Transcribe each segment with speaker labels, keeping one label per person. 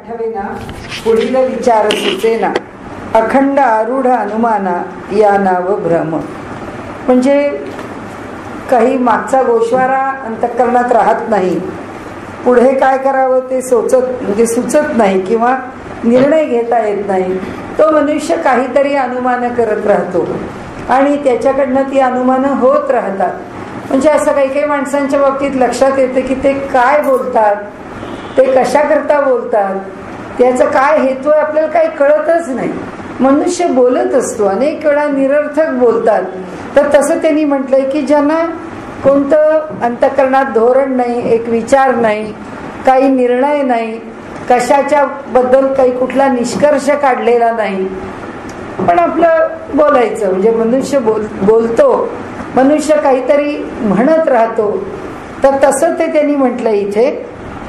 Speaker 1: आठवेना पुढील विचार सुचेना अखंड आरूढ अनुमाना या नाव भ्रम. म्हणजे काही मागचा गोश्वारा अंतःकरणात राहत नाही, पुढे काय करावं ते सुचत नाही किंवा निर्णय घेता येत नाही. तो मनुष्य काहीतरी अनुमान करत राहतो आणि त्याच्याकडनं ती अनुमानं होत राहतात. म्हणजे असं काही काही माणसांच्या बाबतीत लक्षात येतं की ते काय बोलतात, ते कशा करता बोलतात, त्याचा काय हेतू आहे आपल्याला काही कळतच नाही. मनुष्य बोलत असतो, अनेक वेळा निरर्थक बोलतात. तर तसं त्यांनी म्हटलंय की ज्यांना कोणतं अंतःकरणात धोरण नाही, एक विचार नाही, काही निर्णय नाही, कशाच्या बद्दल काही कुठला निष्कर्ष काढलेला नाही, पण आपलं बोलायचं. म्हणजे मनुष्य बोलतो, मनुष्य काहीतरी म्हणत राहतो. तर तसं ते त्यांनी म्हटलं इथे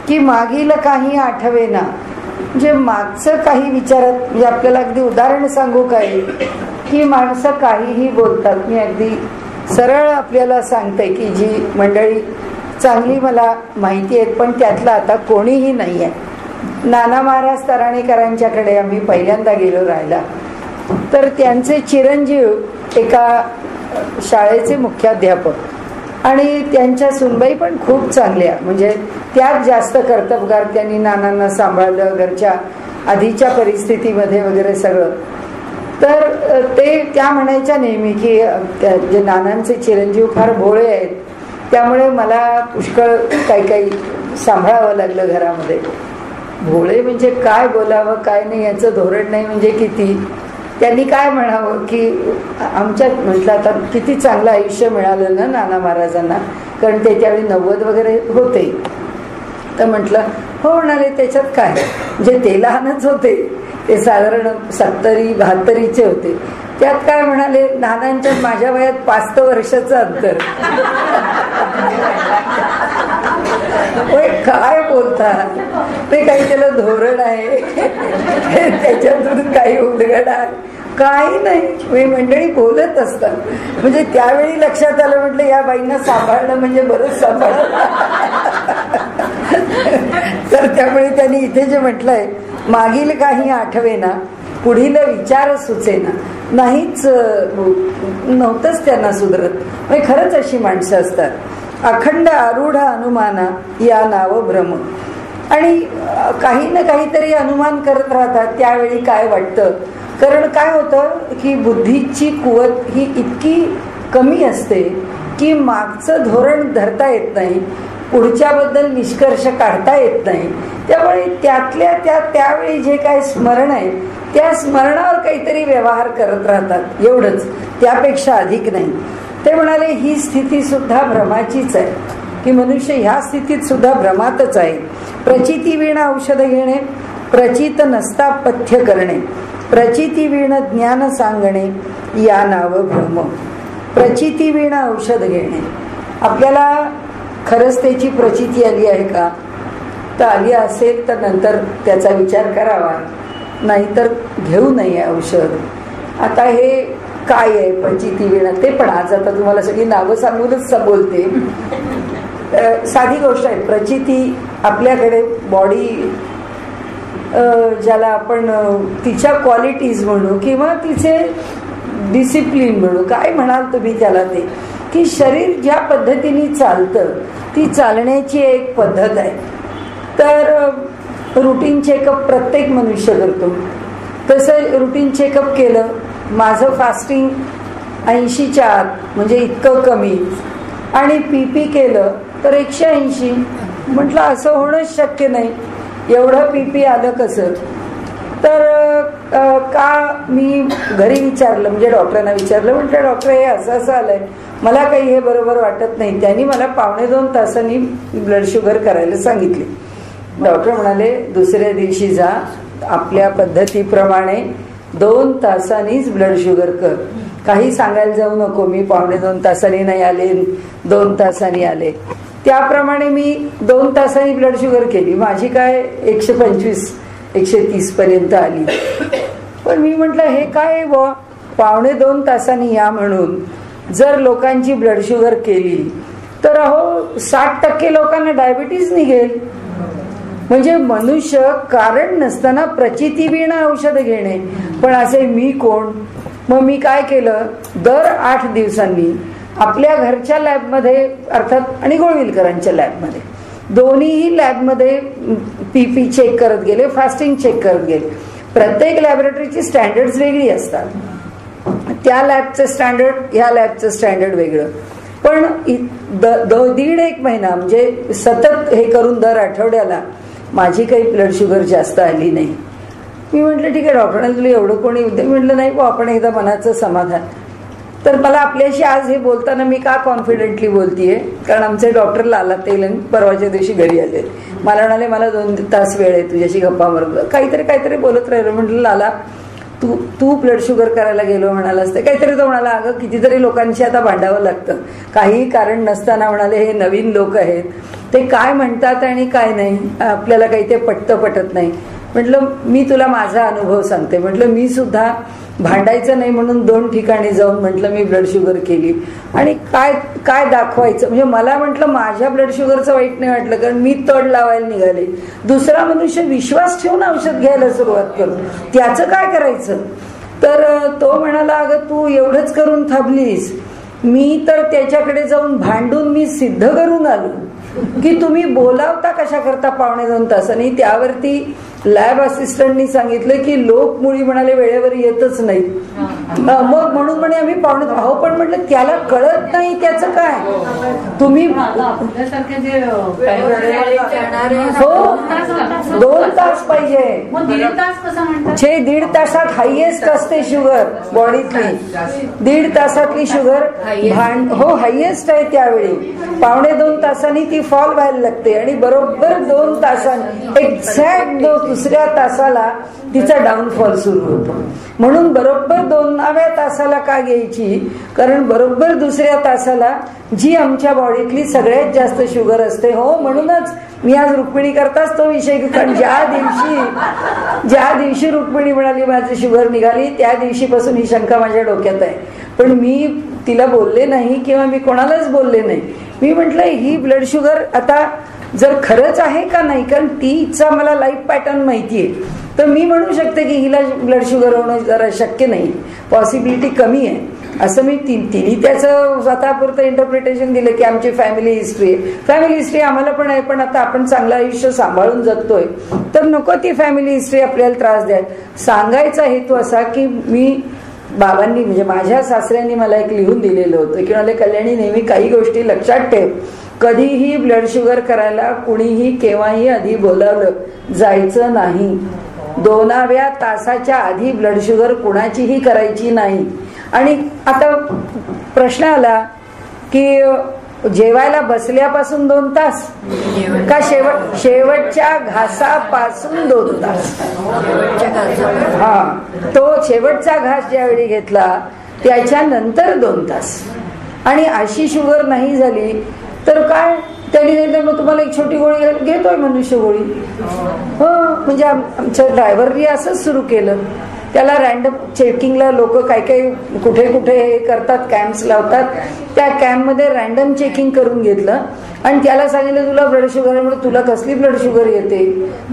Speaker 1: की मागील काही आठवेना. म्हणजे मागचं काही विचारत, म्हणजे आपल्याला अगदी उदाहरण सांगू काय की माणसं काहीही बोलतात. मी अगदी सरळ आपल्याला सांगते की जी मंडळी चांगली मला माहिती आहेत पण त्यातलं आता कोणीही नाही आहे. नाना महाराज तराणेकरांच्याकडे आम्ही पहिल्यांदा गेलो राहायला. तर त्यांचे चिरंजीव एका शाळेचे मुख्याध्यापक आणि त्यांच्या सुनबाई पण खूप चांगल्या, म्हणजे त्यात जास्त कर्तबगार. त्यांनी नानांना सांभाळलं घरच्या आधीच्या परिस्थितीमध्ये वगैरे सगळं. तर ते त्या म्हणायच्या नेहमी की जे नानांचे चिरंजीव फार भोळे आहेत, त्यामुळे मला पुष्कळ काही काही सांभाळावं लागलं घरामध्ये. भोळे म्हणजे काय बोलावं काय नाही याचं धोरण नाही म्हणजे किती. त्यांनी काय म्हणावं की आमच्यात म्हटलं आता किती चांगलं आयुष्य मिळालं ना नाना महाराजांना, कारण ते त्यावेळी 90 वगैरे होते. तर म्हटलं हो म्हणाले त्याच्यात काय, म्हणजे ते लहानच होते, ते साधारण 70-72 होते. त्यात काय म्हणाले, नानांच्या माझ्या वयात 5 वर्षाचं अंतर. काय बोलतात ते, काही त्याला धोरण आहे त्याच्यातून काही उलगडा काही नाही. मंडळी बोलत असतात. म्हणजे त्यावेळी लक्षात आलं, म्हटलं या बाईंना सांभाळणं म्हणजे बरंच सांभाळलं. तर त्यामुळे त्यांनी इथे जे म्हटलंय मागील काही आठवेना पुढील विचार सुचेना. नाहीच नव्हतंच त्यांना सुधरत. म्हणजे खरंच अशी माणसं असतात. अखंड आरूढ अनुमाना या नाव भ्रम. आणि काही ना काहीतरी अनुमान करत राहतात. त्यावेळी काय वाटतं, कारण काय होतं की बुद्धीची कुवत ही इतकी कमी असते की मागचं धोरण धरता येत नाही, पुढच्याबद्दल निष्कर्ष काढता येत नाही. त्यामुळे त्यातल्या त्यावेळी जे काय स्मरण आहे त्या स्मरणावर काहीतरी व्यवहार करत राहतात, एवढंच, त्यापेक्षा अधिक नाही. ते म्हणाले ही स्थिती सुद्धा भ्रमाचीच आहे, की मनुष्य ह्या स्थितीत सुद्धा भ्रमातच आहे. प्रचिती वीण औषध घेणे, प्रचित नसता पथ्य करणे, प्रचिती वीण ज्ञान सांगणे या नाव भ्रम. प्रचिती वीण औषध घेणे, आपल्याला खरंच त्याची प्रचिती आली आहे का, तर आली असेल तर नंतर त्याचा विचार करावा, नाहीतर घेऊ नये औषध. आता हे काय आहे प्रचिती वीणा, ते पण आज आता तुम्हाला सगळी नावं सांगूनच बोलते. साधी गोष्ट आहे. प्रचिती आपल्याकडे बॉडी, ज्याला आपण तिच्या क्वालिटीज म्हणू किंवा तिचे डिसिप्लिन म्हणू, काय म्हणाल तुम्ही त्याला, ते की शरीर ज्या पद्धतीने चालतं ती चालण्याची एक पद्धत आहे. तर रुटीन चेकअप प्रत्येक मनुष्य करतो. तसं रुटीन चेकअप केलं, माझं फास्टिंग 80च्या आत, म्हणजे इतकं कमी, आणि PP केलं तर 180. म्हटलं असं होणंच शक्य नाही, एवढं PP आलं कसं. तर का मी घरी विचारलं, म्हणजे डॉक्टरांना विचारलं, म्हटलं डॉक्टर हे असं असं आलंय, मला काही हे बरोबर वाटत नाही. त्यांनी मला 1.25 तासांनी ब्लड शुगर करायला सांगितले. डॉक्टर म्हणाले दुसऱ्या दिवशी जा, आपल्या पद्धतीप्रमाणे 2 तासांनीच ब्लड शुगर कर, काही सांगायला जाऊ नको मी 1.25 तासांनी नाही आले, 2 तासांनी आले. त्याप्रमाणे मी 2 तासांनी ब्लड शुगर केली. माझी काय 125-130 पर्यंत आली. पण मी म्हटलं हे काय 1.25 तासांनी या म्हणून जर लोकांची ब्लड शुगर केली तर अहो 60% लोकांना डायबिटीज निघेल. म्हणजे मनुष्य कारण नसताना प्रचितीवीण औषध घेणे. पण असे मी कोण? मग मी काय केलं, दर 8 दिवसांनी आपल्या घरच्या लॅबमध्ये अर्थात आणि गोळविलकरांच्या लॅबमध्ये दोन्हीही लॅबमध्ये PP चेक करत गेले, फास्टिंग चेक करत गेले. प्रत्येक लॅबोरेटरीची स्टँडर्ड्स वेगळी असतात. त्या लॅबचं स्टँडर्ड ह्या लॅबचं स्टँडर्ड वेगळं. पण 1.5 महिना म्हणजे सतत हे करून दर आठवड्याला माझी काही ब्लड शुगर जास्त आली नाही. मी म्हटलं ठीक आहे डॉक्टरांना तुला एवढं कोणी उद्या म्हटलं नाही आपण एकदा मनाचं समाधान. तर मला आपल्याशी आज हे बोलताना मी का कॉन्फिडेंटली बोलतीये, कारण आमचे डॉक्टर लाला तेलंग परवाच्या दिवशी घरी आले. मला म्हणाले मला 2 तास वेळ आहे तुझ्याशी गप्पा मारत, काहीतरी बोलत राहिलो. म्हटलं लाला तू ब्लड शुगर करायला गेलो म्हणालास ते काहीतरी. तो म्हणाला अगं कितीतरी लोकांशी आता भांडावं लागतं, काही कारण नसताना. म्हणाले हे नवीन लोक आहेत, ते काय म्हणतात आणि काय नाही आपल्याला काही ते पटत नाही. म्हटलं मी तुला माझा अनुभव सांगते. म्हटलं मी सुद्धा भांडायचं नाही म्हणून 2 ठिकाणी जाऊन म्हटलं मी ब्लड शुगर केली. आणि काय दाखवायचं म्हणजे मला म्हटलं माझ्या ब्लड शुगरचं वाईट नाही वाटलं, कारण मी तड लावायला निघाले. दुसरा मनुष्य विश्वास ठेवून औषध घ्यायला सुरुवात करू, त्याचं काय करायचं? तर तो म्हणाला अगं तू एवढंच करून थांबलीस, मी तर त्याच्याकडे जाऊन भांडून मी सिद्ध करून आलो की तुम्ही बोलावता कशा करता 1.5-2 तासांनी. त्यावरती लॅब असिस्टंटनी सांगितलं की लोक मुळी म्हणाले वेळेवर येतच नाही. मग म्हणून म्हणे आम्ही 1.5 अहो पण म्हटलं त्याला कळत नाही त्याचं काय. तुम्ही हो 2 तास पाहिजे. 1.5 तासात हायएस्ट असते शुगर बॉडीतली. 1.5 तासातली शुगर हो हायएस्ट आहे त्यावेळी. 1.5-2 तासांनी ती फॉल व्हायला लागते आणि बरोबर 2 तासांनी एक्झॅक्ट 2ऱ्या तासाला तिचा डाऊनफॉल सुरू होतो. म्हणून बरोबर 2व्या तासाला का घ्यायची, कारण बरोबर 2ऱ्या तासाला जी आमच्या बॉडीतली सगळ्यात जास्त शुगर असते. हो म्हणूनच मी आज रुक्मिणी करताच तो विषय, कारण ज्या दिवशी रुक्मिणी म्हणाली माझी शुगर निघाली त्या दिवशीपासून ही शंका माझ्या डोक्यात आहे. पण मी तिला बोलले नाही किंवा मी कोणालाच बोलले नाही. मी म्हटलं ही ब्लड शुगर आता जर खरंच आहे का नाही, कारण तिचा मला लाईफ पॅटर्न माहितीये, तर मी म्हणू शकते की हिला ब्लड शुगर होणं जरा शक्य नाही, पॉसिबिलिटी कमी आहे असं. मी तिने त्याचं स्वतःपुरतं इंटरप्रिटेशन दिलं की आमची फॅमिली हिस्ट्री आम्हाला पण आहे, पण आता आपण चांगलं आयुष्य सांभाळून जगतोय तर नको ती फॅमिली हिस्ट्री आपल्याला त्रास द्याल. सांगायचा हेतू असा की मी बाबांनी म्हणजे माझ्या सासऱ्यांनी मला एक लिहून दिलेलं होतं की मला कल्याणी नेहमी काही गोष्टी लक्षात ठेव, कधीही ब्लड शुगर करायला कुणीही केव्हाही आधी बोलावलं जायचं नाही. 2व्या तासाच्या आधी ब्लड शुगर कुणाचीही करायची नाही. आणि आता प्रश्न आला की जेवायला बसल्यापासून 2 तास का शेवटच्या घासापासून 2 तास. हा तो शेवटचा घास ज्यावेळी घेतला त्याच्यानंतर 2 तास. आणि अशी शुगर नाही झाली तर काय त्यांनी मग तुम्हाला एक छोटी गोळी घेतोय मनुष्य गोळी. हो म्हणजे आमच्या ड्रायव्हरनी असंच सुरू केलं. त्याला रॅन्डम चेकिंगला लोक काय कुठे हे करतात, कॅम्प्स लावतात, त्या कॅम्पमध्ये रॅन्डम चेकिंग करून घेतलं आणि त्याला सांगितलं तुला ब्लड शुगर आहे. तुला कसली ब्लड शुगर येते,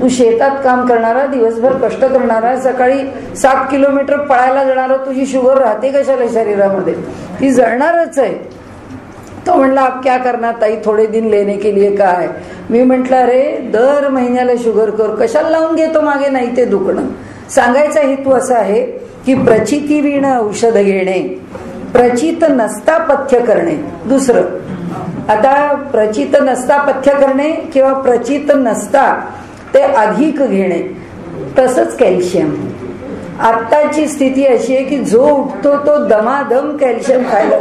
Speaker 1: तू शेतात काम करणारा, दिवसभर कष्ट करणारा, सकाळी 7 किलोमीटर पळायला जाणारा, तुझी शुगर राहते कशाला शरीरामध्ये, ती जळणारच आहे. तो म्हणला आप क्या करना ताई, थोडे दिन लेने के लिए काय. मी म्हंटल अरे दर महिन्याला शुगर कर कशाला लावून घेतो मागे, नाही ते दुखणं. सांगायचा हेतू असा आहे की प्रचितीवीण औषध घेणे, प्रचित नसता पथ्य करणे. दुसरं आता प्रचित नसता पथ्य करणे किंवा प्रचित नसता ते अधिक घेणे. तसंच कॅल्शियम. आत्ताची स्थिती अशी आहे की जो उठतो तो दमादम कॅल्शियम खायला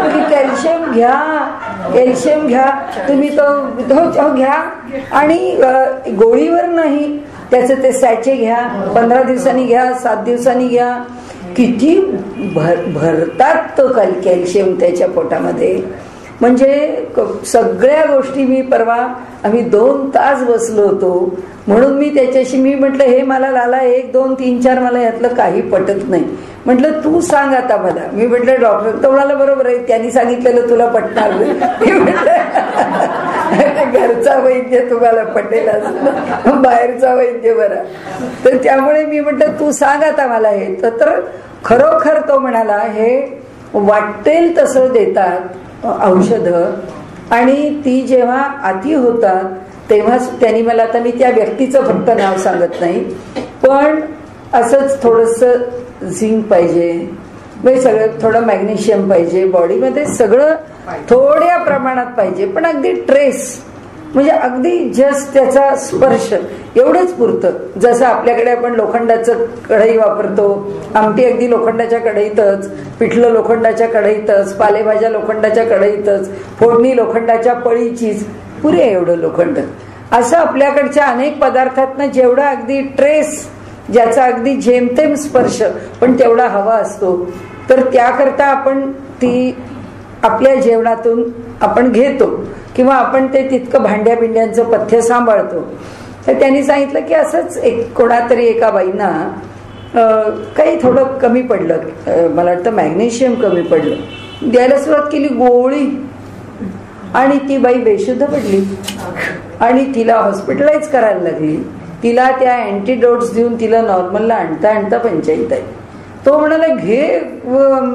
Speaker 1: की कॅल्शियम घ्या तुम्ही, तो घ्या. आणि गोळीवर नाही, त्याचं ते सॅचे घ्या, 15 दिवसांनी घ्या, 7 दिवसांनी घ्या. किती भरतात तो कॅल्शियम त्याच्या पोटामध्ये. म्हणजे सगळ्या गोष्टी मी परवा आम्ही 2 तास बसलो होतो. म्हणून मी त्याच्याशी मी म्हटलं हे मला लाला 1, 2, 3, 4 मला यातलं काही पटत नाही. म्हटलं तू सांग आता मला. मी म्हटलं डॉक्टर तो म्हणाला बरोबर आहे, त्यांनी सांगितलेलं तुला पटणार. घरचा वैद्य तुम्हाला पटेल असं, बाहेरचा वैद्य बरा. तर त्यामुळे मी म्हटलं तू सांग आता मला हे. तर खरोखर तो म्हणाला हे वाटेल तसं देतात औषधं, आणि ती जेव्हा अति होतात तेव्हा त्यांनी मला, आता मी त्या व्यक्तीचं फक्त नाव सांगत नाही, पण असंच थोडंसं झिंक पाहिजे, म्हणजे सगळं थोडं मॅग्नेशियम पाहिजे बॉडीमध्ये, सगळं थोड्या प्रमाणात पाहिजे, पण अगदी ट्रेस, म्हणजे अगदी जस्ट त्याचा स्पर्श एवढंच पुरतं. जसं आपल्याकडे आपण लोखंडाचं कढई वापरतो, आमटी अगदी लोखंडाच्या कढईतच, पिठलं लोखंडाच्या कढईतच, पालेभाज्या लोखंडाच्या कढईतच, फोडणी लोखंडाच्या पळीचीच, पुरे एवढं लोखंड. असं आपल्याकडच्या अनेक पदार्थातनं जेवढा अगदी ट्रेस, ज्याचा अगदी जेमतेम स्पर्श पण तेवढा हवा असतो, तर त्याकरता आपण ती आपल्या जेवणातून आपण घेतो, किंवा आपण ते तितकं भांड्या बिंड्यांचं पथ्य सांभाळतो. तर त्यांनी सांगितलं की असंच कोणातरी एका बाईंना काही थोडं कमी पडलं, मला वाटतं मॅग्नेशियम कमी पडलं, द्यायला सुरुवात केली गोळी, आणि ती बाई बेशुद्ध पडली आणि तिला हॉस्पिटलाइज करायला लागली. तिला त्या अँटीडोट्स देऊन तिला नॉर्मलला आणता आणता पंचायत आहे. तो म्हणाले घे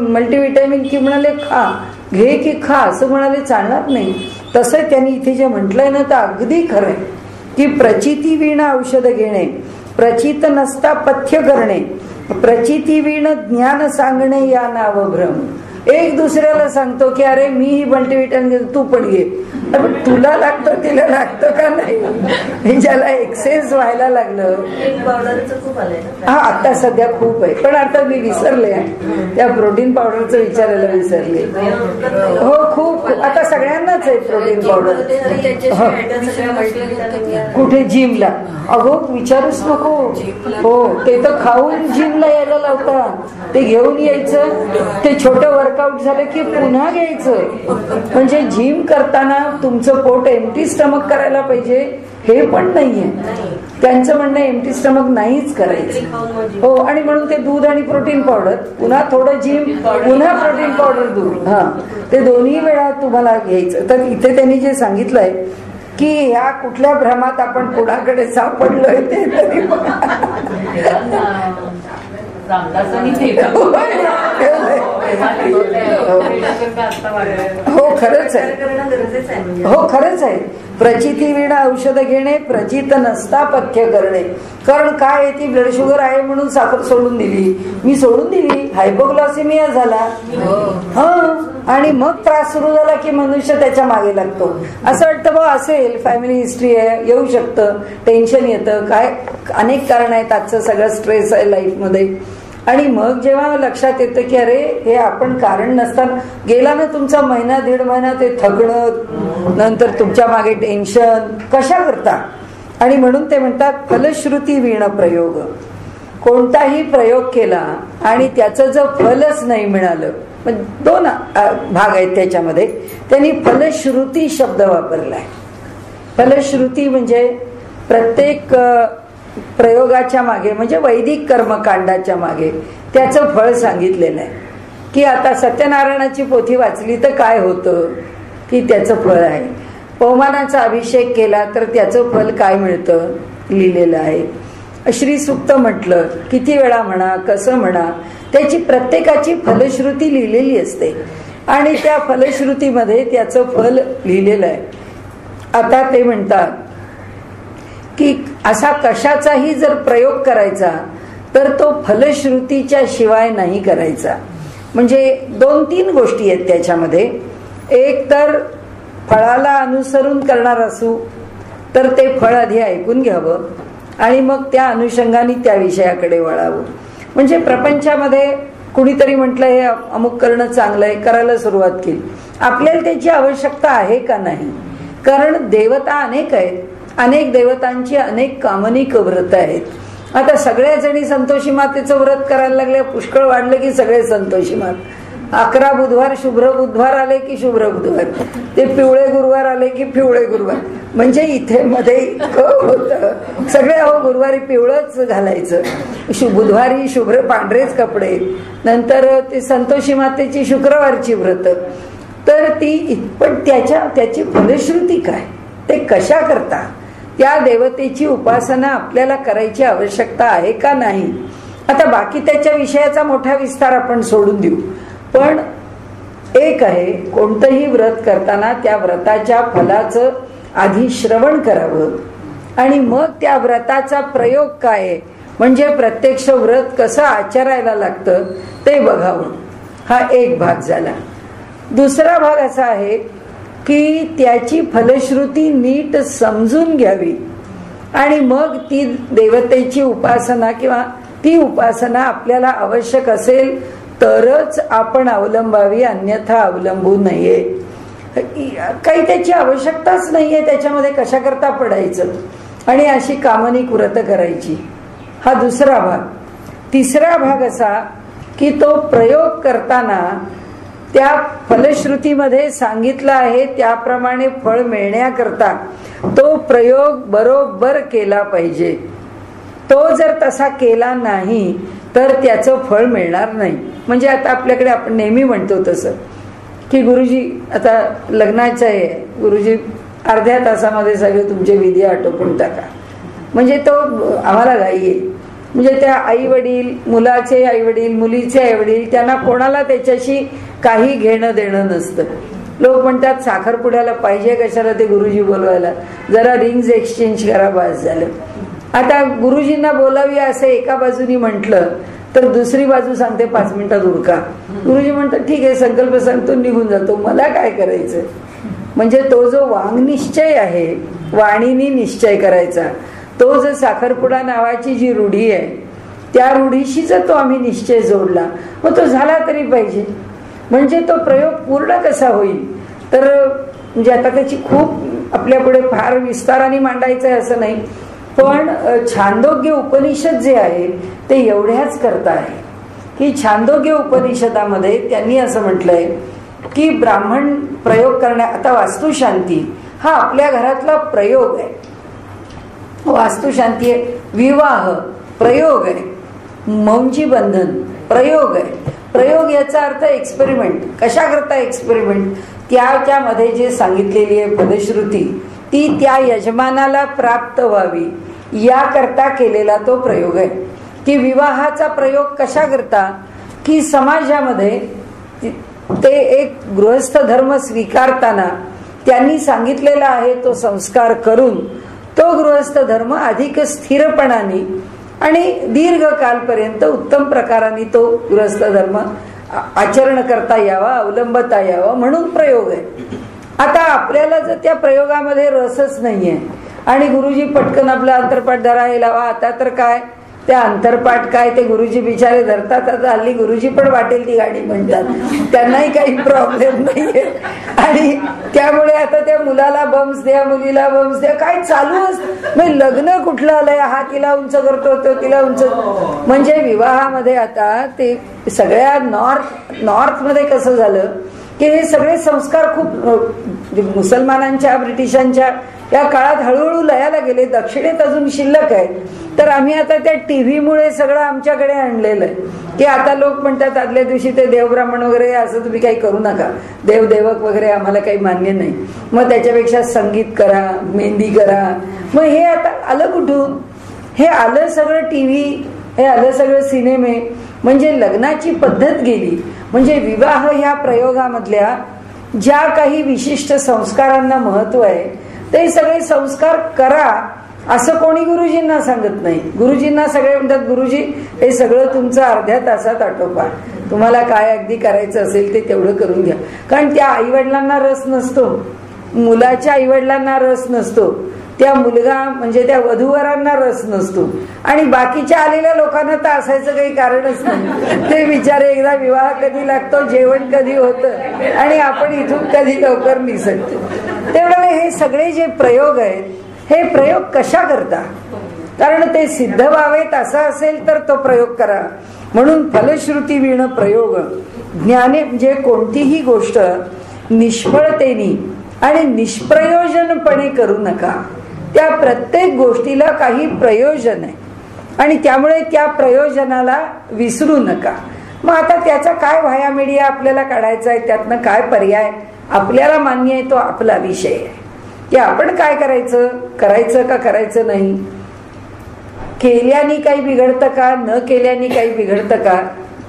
Speaker 1: मल्टीव्हिटॅमिन, की म्हणाले खा, घे की खा, असं म्हणाले चालणार नाही. तसं त्यांनी इथे जे म्हटलंय ना, तर अगदी खरंय की प्रचिती वीण औषध घेणे, प्रचित नसता पथ्य करणे, प्रचिती वीण ज्ञान सांगणे या नाव भ्रम. एक दुसऱ्याला सांगतो की अरे मी ही मल्टीव्हिटॅमिन घेतो, तू पण घे, तुला लागतं तिला लागतं का नाही. ज्याला एक्सेस व्हायला लागलं, हा आता सध्या खूप आहे, पण आता मी विसरले त्या प्रोटीन पावडरचं विचारायला विसरले. हो खूप, आता सगळ्यांनाच आहे प्रोटीन पावडर. कुठे जिमला, अगो विचारूच नको. हो ते तर खाऊन जिमला यायला लावतात, ते घेऊन यायचं, ते छोटं वर्कआउट झालं की पुन्हा घ्यायचं. म्हणजे जिम करताना तुमचं पोट एम्प्टी स्टमक करायला पाहिजे हे पण नाहीये. त्यांचं म्हणणं एम्प्टी स्टमक नाहीच करायचं. हो, आणि म्हणून ते दूध आणि प्रोटीन पावडर, पुन्हा थोडं जिम, पुन्हा प्रोटीन पावडर, दूध, हा ते दोन्ही वेळा तुम्हाला घ्यायचं. तर इथे त्यांनी जे सांगितलंय की ह्या कुठल्या भ्रमात आपण कुणाकडे सापडलोय ते तरी हो खरंच आहे, हो खरंच आहे. प्रचिती वीण औषध घेणे, प्रचित नसता पथ्य करणे. कारण काय, ती ब्लड शुगर आहे म्हणून साखर सोडून दिली, मी सोडून दिली, हायपोग्लायसेमिया झाला, हा, आणि मग त्रास सुरू झाला की मनुष्य त्याच्या मागे लागतो. असं वाटतं बा असेल, फॅमिली हिस्ट्री आहे, येऊ शकतं, टेन्शन येतं, काय अनेक कारण आहेत, आजचं सगळं स्ट्रेस आहे लाईफ मध्ये. आणि मग जेव्हा लक्षात येतं की अरे हे आपण कारण नसताना गेला ना तुमचा महिना दीड महिना ते थकणं, नंतर तुमच्या मागे टेन्शन कशा करता. आणि म्हणून ते म्हणतात फलश्रुती वीण प्रयोग. कोणताही प्रयोग केला आणि त्याचं जर फलच नाही मिळालं, दोन भाग आहेत त्याच्यामध्ये, त्यांनी फलश्रुती शब्द वापरलाय. फलश्रुती म्हणजे प्रत्येक प्रयोगाच्या मागे, म्हणजे वैदिक कर्मकांडाच्या मागे त्याचं फळ सांगितलेलं आहे. की आता सत्यनारायणाची पोथी वाचली तर काय होतं, की त्याचं फळ आहे. पवमानाचा अभिषेक केला तर त्याचं फल काय मिळतं लिहिलेलं आहे. श्री सुक्त म्हटलं, किती वेळा म्हणा, कसं म्हणा, त्याची प्रत्येकाची फलश्रुती लिहिलेली असते आणि त्या फलश्रुतीमध्ये त्याचं फल लिहिलेलं आहे. आता ते म्हणतात की असा कशाचाही जर प्रयोग करायचा तर तो फलश्रुतीच्या शिवाय नाही करायचा. म्हणजे 2-3 गोष्टी आहेत त्याच्यामध्ये. एक तर फळाला अनुसरून करणार असू तर ते फळ आधी ऐकून घ्यावं आणि मग त्या अनुषंगाने त्या विषयाकडे वळावं. म्हणजे प्रपंचामध्ये कुणीतरी म्हटलं हे अमुक करणं चांगलं आहे, करायला सुरुवात केली, आपल्याला त्याची आवश्यकता आहे का नाही. कारण देवता अनेक आहेत, अनेक देवतांची अनेक कामनिक व्रत आहेत. आता सगळ्या जणी संतोषी मातेचं व्रत करायला लागले, पुष्कळ वाढलं की सगळे संतोषी मात. 11 बुधवार शुभ्र बुधवार आले की शुभ्र बुधवार, ते पिवळे गुरुवार आले की पिवळे गुरुवार. म्हणजे इथे मध्ये इतकं होतं, सगळे अहो गुरुवारी पिवळंच घालायचं, बुधवारी शुभ्र पांढरेच कपडे, नंतर ते संतोषी मातेची शुक्रवारची व्रत. तर ती पण त्याची फलश्रुती काय, ते कशा करता, त्या देवतेची उपासना आपल्याला करायची आवश्यकता आहे का नाही. आता बाकी त्याच्या विषयाचा मोठा विस्तार आपण सोडून देऊ, पण एक आहे, कोणतंही व्रत करताना त्या व्रताच्या फलाचं आधी श्रवण करावं आणि मग त्या व्रताचा प्रयोग काय आहे, म्हणजे प्रत्यक्ष व्रत कसं आचरायला लागतं ते बघावं. हा एक भाग झाला. दुसरा भाग असा आहे की त्याची फलश्रुती नीट समजून घ्यावी आणि मग ती देवतेची उपासना किंवा ती उपासना आपल्याला आवश्यक असेल तरच आपण अवलंबावी, अन्यथा अवलंबू नये. काही त्याची आवश्यकताच नाहीये, त्याच्यामध्ये कशा करता पडायचं आणि अशी कामनिक व्रत करायची. हा दुसरा भाग. तिसरा भाग असा की तो प्रयोग करताना त्या फलश्रुतीमध्ये सांगितलं आहे त्याप्रमाणे फळ मिळण्याकरता तो प्रयोग बरोबर केला पाहिजे. तो जर तसा केला नाही तर त्याचं फळ मिळणार नाही. म्हणजे आता आपल्याकडे आपण नेहमी म्हणतो तसं की गुरुजी आता लग्नाचं आहे, गुरुजी अर्ध्या तासामध्ये सगळे तुमचे विधी आटोपून टाका. म्हणजे तो आम्हाला घाई आहे. म्हणजे त्या आई वडील, मुलाचे आई वडील, मुलीचे आई वडील, त्यांना कोणाला त्याच्याशी काही घेणं देणं नसतं. लोक म्हणतात साखरपुड्याला पाहिजे कशाला ते गुरुजी बोलवायला, जरा रिंग्स एक्सचेंज करा बस झालं. आता गुरुजींना बोलावी असं एका बाजूनी म्हटलं तर दुसरी बाजू सांगते 5 मिनिटात उरका. गुरुजी म्हणतात ठीक आहे, संकल्प सांगतो, निघून जातो, मला काय करायचं. म्हणजे तो जो वाङ्निश्चय आहे, वाणीनी निश्चय करायचा, तो जर साखरपुडा नावाची जी रूढी आहे त्या रूढीशी जर तो आम्ही निश्चय जोडला मग तो झाला तरी पाहिजे. म्हणजे तो प्रयोग पूर्ण कसा होईल तर म्हणजे आता त्याची खूप आपल्या पुढे फार विस्ताराने मांडायचं आहे असं नाही, पण छांदोग्य उपनिषद जे आहे ते एवढ्याच करता आहे की छांदोग्य उपनिषदामध्ये त्यांनी असं म्हटलंय की ब्राह्मण प्रयोग करण्या, आता वास्तुशांती हा आपल्या घरातला प्रयोग आहे. वास्तुशांती आहे, विवाह प्रयोग आहे, मौंजी बंधन प्रयोग आहे. प्रयोग याचा अर्थ एक्सपेरिमेंट. कशा करता एक्सपेरिमेंट, त्यामध्ये जे सांगितलेली आहे फलश्रुती ती त्या यजमानाला प्राप्त व्हावी याकरता केलेला तो प्रयोग आहे. की विवाहाचा प्रयोग कशा करता की समाजामध्ये ते एक गृहस्थ धर्म स्वीकारताना त्यांनी सांगितलेला आहे तो संस्कार करून तो गृहस्थ धर्म अधिक स्थिरपणाने आणि दीर्घकालपर्यंत उत्तम प्रकाराने तो गृहस्थ धर्म आचरण करता यावा, अवलंबता यावा म्हणून प्रयोग आहे. आता आपल्याला जर त्या प्रयोगामध्ये रसच नाहीये आणि गुरुजी पटकन आपला अंतरपाठ धरायला लावा, आता तर काय त्या अंतरपाठ काय ते गुरुजी बिचारे धरतात. आता हल्ली गुरुजी पण वाटेल ती गाडी म्हणतात, त्यांनाही काही प्रॉब्लेम नाहीये. आणि त्यामुळे आता त्या मुलाला बम्स द्या, मुलीला बम्स द्या, काय चालू असत. म्हणजे लग्न कुठलं आलंय, हा तिला उंच करतो तो तिला उंच. म्हणजे विवाहामध्ये आता ते सगळ्या नॉर्थ मध्ये कसं झालं की हे सगळे संस्कार खूप मुसलमानांच्या, ब्रिटिशांच्या या काळात हळूहळू लयाला गेले. दक्षिणेत अजून शिल्लक आहे. तर आम्ही आता त्या टीव्हीमुळे सगळं आमच्याकडे आणलेलं आहे की आता लोक म्हणतात आदल्या दिवशी ते देवब्राह्मण वगैरे असं तुम्ही काही करू नका, देवदेवक वगैरे आम्हाला काही मान्य नाही. मग त्याच्यापेक्षा संगीत करा, मेहंदी करा. मग हे आता आलं कुठून, हे आलं सगळं टीव्ही, हे आलं सगळं सिनेमे. म्हणजे लग्नाची पद्धत गेली. म्हणजे विवाह ह्या प्रयोगामधल्या ज्या काही विशिष्ट संस्कारांना महत्व आहे ते सगळे संस्कार करा असं कोणी गुरुजींना सांगत नाही. गुरुजींना सगळे म्हणतात गुरुजी हे सगळं तुमचं अर्ध्या तासात आटोपा, तुम्हाला काय अगदी करायचं असेल ते तेवढं करून घ्या. कारण त्या आईवडिलांना रस नसतो, मुलाच्या आईवडिलांना रस नसतो, त्या मुलगा म्हणजे त्या वधूवरांना रस नसतो आणि बाकीच्या आलेल्या लोकांना तर असायचं काही कारणच नाही. ते बिचारे एकदा विवाह कधी लागतो, जेवण कधी होतं आणि आपण इथून कधी लवकर निसटतो. तेवढं हे सगळे जे प्रयोग आहेत हे प्रयोग कशा करता, कारण ते सिद्ध व्हावेत असं असेल तर तो प्रयोग करा. म्हणून फलश्रुती विण प्रयोग ज्ञाने, म्हणजे कोणतीही गोष्ट निष्फळतेनी आणि निष्प्रयोजनपणे करू नका. त्या प्रत्येक गोष्टीला काही प्रयोजन आहे आणि त्यामुळे त्या प्रयोजनाला विसरू नका. मग आता त्याचा काय व्हाया मीडिया आपल्याला काढायचा आहे, त्यातनं काय पर्याय आपल्याला मान्य आहे तो आपला विषय आहे. की आपण काय करायचं, करायचं का करायचं नाही, केल्याने काही बिघडतं का, न केल्याने काही बिघडतं का.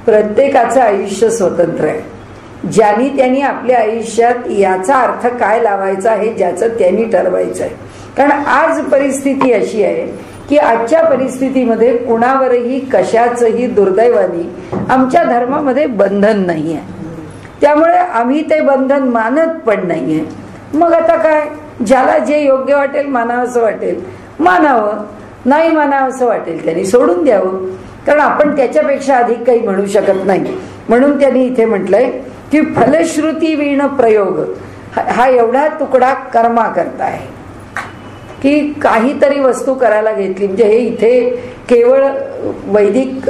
Speaker 1: प्रत्येकाचं आयुष्य स्वतंत्र आहे. ज्यांनी त्यांनी आपल्या आयुष्यात याचा अर्थ काय लावायचा हे ज्याचं त्यांनी ठरवायचं आहे. कारण आज परिस्थिती अशी आहे की आजच्या परिस्थितीमध्ये कुणावरही कशाचंही दुर्दैवानी आमच्या धर्मामध्ये बंधन नाही आहे. त्यामुळे आम्ही ते बंधन मानत पण नाहीये. मग आता काय, ज्याला जे योग्य वाटेल, मानावं असं वाटेल मानावं, नाही मानावं असं वाटेल त्यांनी सोडून द्यावं. कारण आपण त्याच्यापेक्षा अधिक काही म्हणू शकत नाही. म्हणून त्यांनी इथे म्हटलंय की फलश्रुती वीण प्रयोग हा एवढा तुकडा कर्मा करता आहे की काहीतरी वस्तू करायला घेतली. म्हणजे हे इथे केवळ वैदिक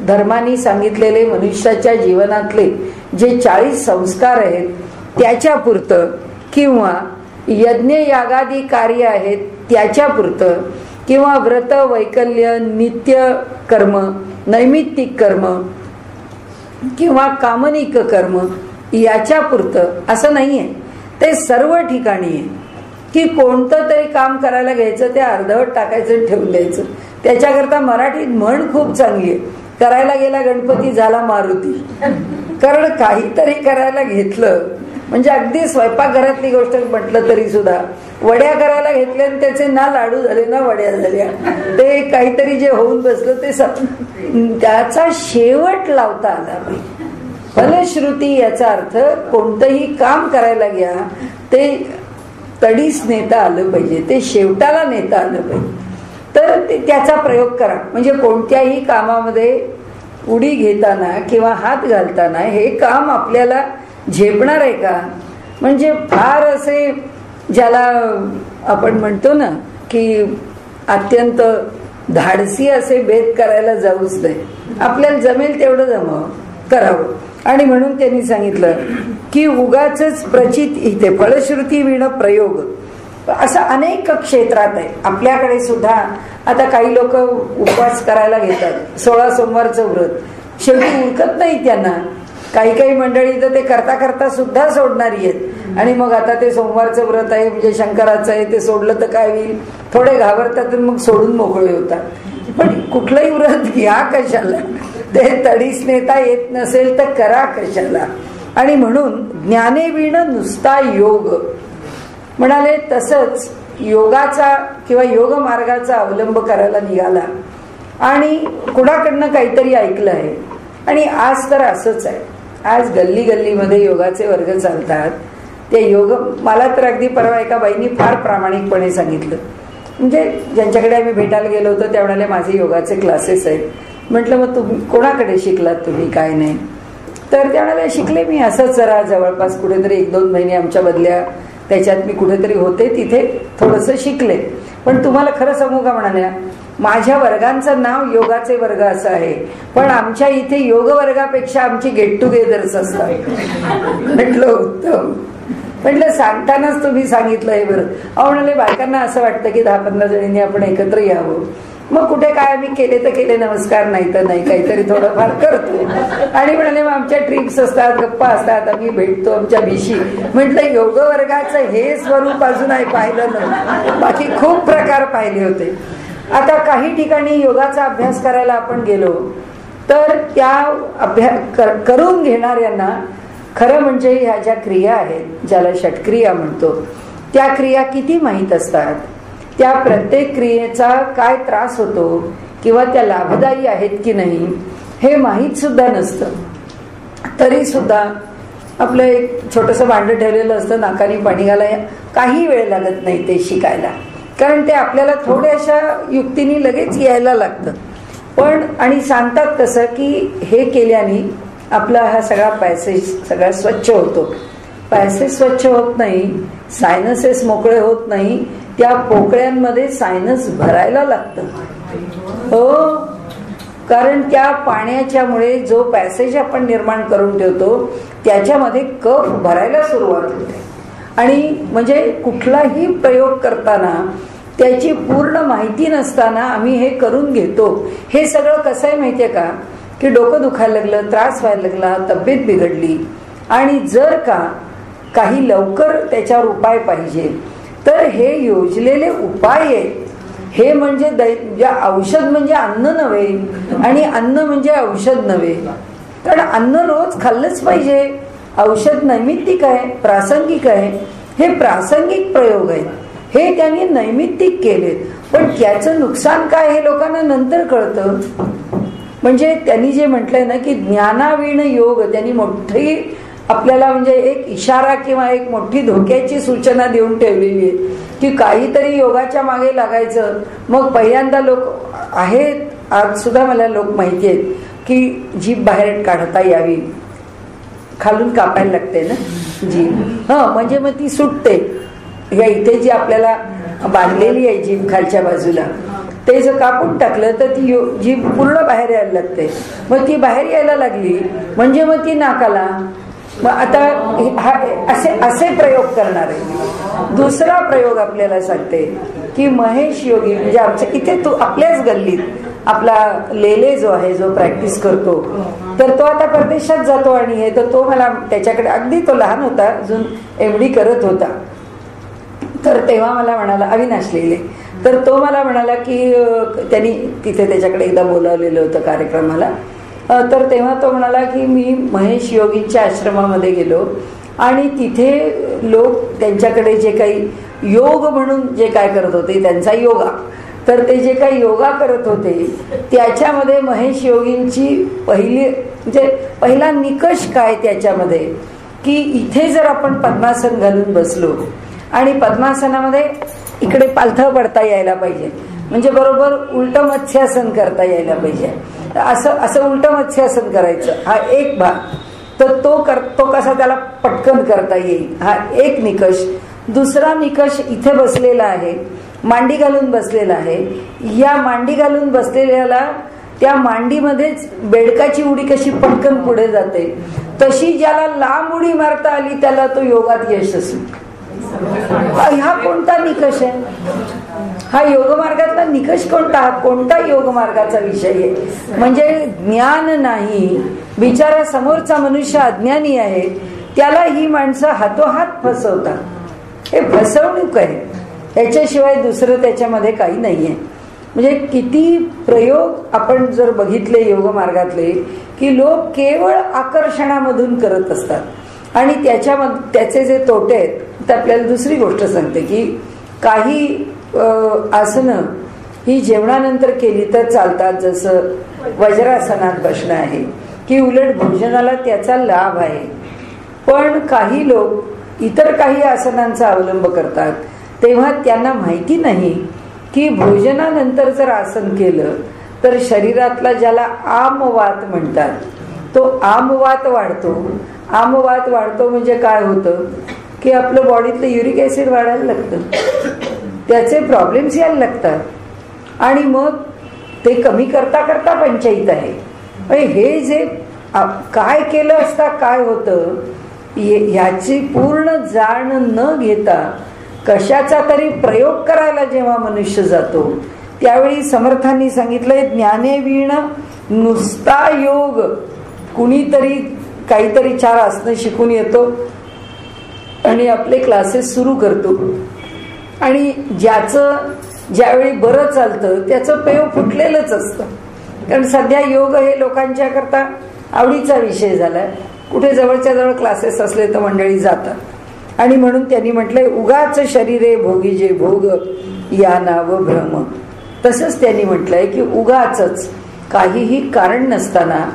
Speaker 1: धर्मानी सांगितलेले मनुष्याच्या जीवनातले जे 40 संस्कार आहेत त्याच्यापुरतं, किंवा यज्ञ यागादी कार्य आहेत त्याच्यापुरतं, किंवा व्रत वैकल्य नित्य कर्म नैमित्तिक कर्म किंवा कामनिक कर्म याच्यापुरतं असं नाहीये. ते सर्व ठिकाणी आहे की कोणतं तरी काम करायला घ्यायचं, ते अर्धवट टाकायचं, ठेवून द्यायचं. त्याच्याकरता मराठीत म्हण खूप चांगली आहे, करायला गेला गणपती झाला मारुती. कारण काहीतरी करायला घेतलं म्हणजे अगदी स्वयंपाकघरातली गोष्ट म्हटलं तरी सुद्धा, वड्या करायला घेतल्या आणि त्याचे ना लाडू झाले ना वड्या झाल्या, ते काहीतरी जे होऊन बसलं ते त्याचा शेवट लावता आला पाहिजे. फलश्रुती याचा अर्थ कोणतंही काम करायला घ्या ते तडीस नेता आलं पाहिजे, ते शेवटाला नेता आलं पाहिजे. तर त्याचा प्रयोग करा. म्हणजे कोणत्याही कामामध्ये उडी घेताना किंवा हात घालताना हे काम आपल्याला झेपणार आहे का. म्हणजे फार असे ज्याला आपण म्हणतो ना की अत्यंत धाडसी असे भेद करायला जाऊच नाही, आपल्याला जमेल तेवढं जमावं करावं. आणि म्हणून त्यांनी सांगितलं की उगाचच प्रचित इथे फलश्रुती वीण प्रयोग असं अनेक क्षेत्रात आहे. आपल्याकडे सुद्धा आता काही लोक उपवास करायला घेतात, 16 सोमवारचं व्रत, शेवटी उरकत नाही त्यांना. काही काही मंडळी तर ते करता करता सुद्धा सोडणारी आहेत. आणि मग आता ते सोमवारचं व्रत आहे म्हणजे शंकराचं आहे, ते सोडलं तर काय होईल, थोडे घाबरतात मग सोडून मोकळे होतात. पण कुठलंही व्रत घ्या कशाला, ते तडीस नेता येत नसेल तर करा कशाला. आणि म्हणून ज्ञानेवीण नुसता योग म्हणाले. तसंच योगाचा किंवा योग मार्गाचा अवलंब करायला निघाला आणि कुणाकडनं काहीतरी ऐकलं आहे. आणि आज तर असंच आहे, आज गल्ली गल्लीमध्ये योगाचे वर्ग चालतात. ते योग मला तर अगदी परवा एका बाईंनी फार प्रामाणिकपणे सांगितलं. म्हणजे ज्यांच्याकडे आम्ही भेटायला गेलो होतो त्या म्हणाले माझे योगाचे क्लासेस आहेत. म्हटलं मग तुम्ही कोणाकडे शिकलात, तुम्ही काय नाही. तर त्या म्हणाले शिकले मी असंच जरा जवळपास कुठेतरी 1-2 महिने आमच्या बदल्या त्याच्यात मी कुठेतरी होते, तिथे थोडंसं शिकले. पण तुम्हाला खरं सांगू का म्हणाल्या, माझ्या वर्गांचं नाव योगाचे वर्ग असं आहे, पण आमच्या इथे योग वर्गापेक्षा आमची गेट टुगेदर्स असतात. म्हटलं उत्तम. म्हटलं सांगतानाच तुम्ही सांगितलं हे बरं. अहो म्हणाले बायकांना असं वाटतं की 10-15 जणींनी आपण एकत्र यावं. मग कुठे काय आम्ही केले तर केले नमस्कार, नाही तर नाही, काहीतरी थोडंफार करतो. आणि म्हणाले मग आमच्या ट्रिप्स असतात, गप्पा असतात, आम्ही भेटतो आमच्या भिशी. म्हटलं योग वर्गाचं हे स्वरूप अजून पाहिलं नव्हतं, बाकी खूप प्रकार पाहिले होते. आता काही ठिकाणी योगाचा अभ्यास करायला आपण गेलो तर त्या अभ्यास करून घेणाऱ्यांना खरं म्हणजे ह्या ज्या क्रिया आहेत ज्याला षटक्रिया म्हणतो त्या क्रिया किती माहीत असतात, त्या प्रत्येक क्रियेचा काय त्रास होतो किंवा त्या लाभदायी आहेत की नाही हे माहीत सुद्धा नसतं. तरी सुद्धा आपलं एक छोटंसं भांडं ठेवलेलं असतं, नाकानी पाणी घालाय, काही वेळ लागत नाही ते शिकायला. कारण ते आपल्याला थोड्याशा युक्तीने लगेच यायला लागतं. पण आणि सांगतात कसं की हे केल्याने आपला हा सगळा पॅसेज सगळा स्वच्छ होतो. पॅसेज स्वच्छ होत नाही, सायनसेस मोकळे होत नाही, त्या पोकळ्यांमध्ये सायनस भरायला लागतं. हो, कारण त्या पाण्याच्यामुळे जो पॅसेज आपण निर्माण करून ठेवतो त्याच्यामध्ये कफ भरायला सुरुवात होते. आणि म्हणजे कुठलाही प्रयोग करताना त्याची पूर्ण माहिती नसताना आम्ही हे करून घेतो. हे सगळं कसं आहे माहितीये का, की डोकं दुखायला लागलं, त्रास व्हायला लागला, तब्येत बिघडली आणि जर का काही लवकर त्याच्यावर उपाय पाहिजे तर हे योजलेले उपाय आहेत. हे म्हणजे औषध म्हणजे अन्न नव्हे आणि अन्न म्हणजे औषध नव्हे. कारण अन्न रोज खाल्लंच पाहिजे. औषध नैमित्तिक आहे, प्रासंगिक आहे. हे प्रासंगिक प्रयोग आहेत. हे त्यांनी नैमित्तिक केले. पण त्याचं नुकसान काय हे लोकांना नंतर कळतं. म्हणजे त्यांनी जे म्हटलंय ना की ज्ञानाविण योग, त्यांनी मोठी आपल्याला म्हणजे एक इशारा किंवा एक मोठी धोक्याची सूचना देऊन ठेवलेली आहे की काहीतरी योगाच्या मागे लागायचं. मग पहिल्यांदा लोक आहेत, आज सुद्धा मला लोक माहिती आहेत की जीभ बाहेर काढता यावी, खालून कापायला लागते ना जीभ. म्हणजे मग ती सुटते. या इथे जी आपल्याला बांधलेली आहे जीभ खालच्या बाजूला, ते जर कापून टाकलं तर ती जीभ पूर्ण बाहेर यायला लागते. मग ती बाहेर यायला लागली म्हणजे मग ती नाकाला. मग आता असे प्रयोग करणार आहे. दुसरा प्रयोग आपल्याला सांगते की महेश योगी म्हणजे आमच्या इथे तो आपल्याच गल्लीत आपला लेले जो आहे, जो प्रॅक्टिस करतो, तर तो आता परदेशात जातो. आणि हे तर तो मला त्याच्याकडे, अगदी तो लहान होता, अजून MD करत होता. तर तेव्हा मला म्हणाला, अविनाश लेले, तर तो मला म्हणाला की त्यांनी तिथे त्याच्याकडे एकदा बोलावलेलं होतं कार्यक्रमाला. तर तेव्हा तो म्हणाला की मी महेश योगींच्या आश्रमामध्ये गेलो आणि तिथे लोक त्यांच्याकडे जे काही योग म्हणून जे काय करत होते त्यांचा योगा, तर ते जे काही योगा करत होते त्याच्यामध्ये महेश योगींची म्हणजे पहिला निकष काय त्याच्यामध्ये की इथे जर आपण पद्मासन घालून बसलो आणि पद्मासनामध्ये इकडे पालथं पडता यायला पाहिजे, म्हणजे बरोबर उलटं मत्स्यासन करता यायला पाहिजे. असं उलटं मत्स्यासन करायचं, हा एक भाग. तर तो कसा त्याला पटकन करता येईल, हा एक निकष. दुसरा निकष इथे बसलेला आहे, मांडी घालून बसलेला आहे. या मांडी घालून बसलेल्याला त्या मांडीमध्येच बेडकाची उडी कशी पटकन पुढे जाते, तशी ज्याला लांब उडी मारता आली त्याला तो योगात यशस्वी. हा कोणता निकष आहे? हा योग मार्गातला निकष कोणता? कोणता योग मार्गाचा विषय आहे? म्हणजे ज्ञान नाही, बिचारा समोरचा मनुष्य अज्ञानी आहे, त्याला ही माणसं हातोहात फसवतात. हे फसवणूक आहे, याच्याशिवाय दुसरं त्याच्यामध्ये काही नाहीये. म्हणजे किती प्रयोग आपण जर बघितले योग मार्गातले की लोक केवळ आकर्षणामधून करत असतात आणि त्याचे जे तोटे आहेत. तर आपल्याला दुसरी गोष्ट सांगते की काही आसनं ही जेवणानंतर केली तर चालतात, जसं वज्रासनात बसणं आहे, की उलट भोजनाला त्याचा लाभ आहे. पण काही लोक इतर काही आसनांचा अवलंब करतात, तेव्हा त्यांना माहिती नाही की भोजनानंतर जर आसन केलं तर शरीरातला ज्याला आमवात म्हणतात तो आमवात वाढतो. आमवात वाढतो म्हणजे काय होतं की आपलं बॉडीतलं युरिक ऍसिड वाढायला लागतं, त्याचे प्रॉब्लेम्स यायला लागतात आणि मग ते कमी करता करता पंचायत आहे. हे जे काय केलं असता काय होतं ह्याची पूर्ण जाण न घेता कशाचा तरी प्रयोग करायला जेव्हा मनुष्य जातो त्यावेळी समर्थांनी सांगितलंय ज्ञानेवीण नुसता योग. कुणीतरी काहीतरी 4 आसनं शिकून येतो आणि आपले क्लासेस सुरू करतो आणि ज्यावेळी बरं चालतं त्याचं पेव फुटलेलंच असतं. कारण सध्या योग हे लोकांच्या करता आवडीचा विषय झालाय. कुठे जवळच्या जवळ क्लासेस असले तर मंडळी जातात आणि म्हणून त्यांनी म्हटलंय उगाच शरीरे भोगी जे भोग या नाव भ्रम. तसंच त्यांनी म्हटलंय की उगाच काहीही कारण नसताना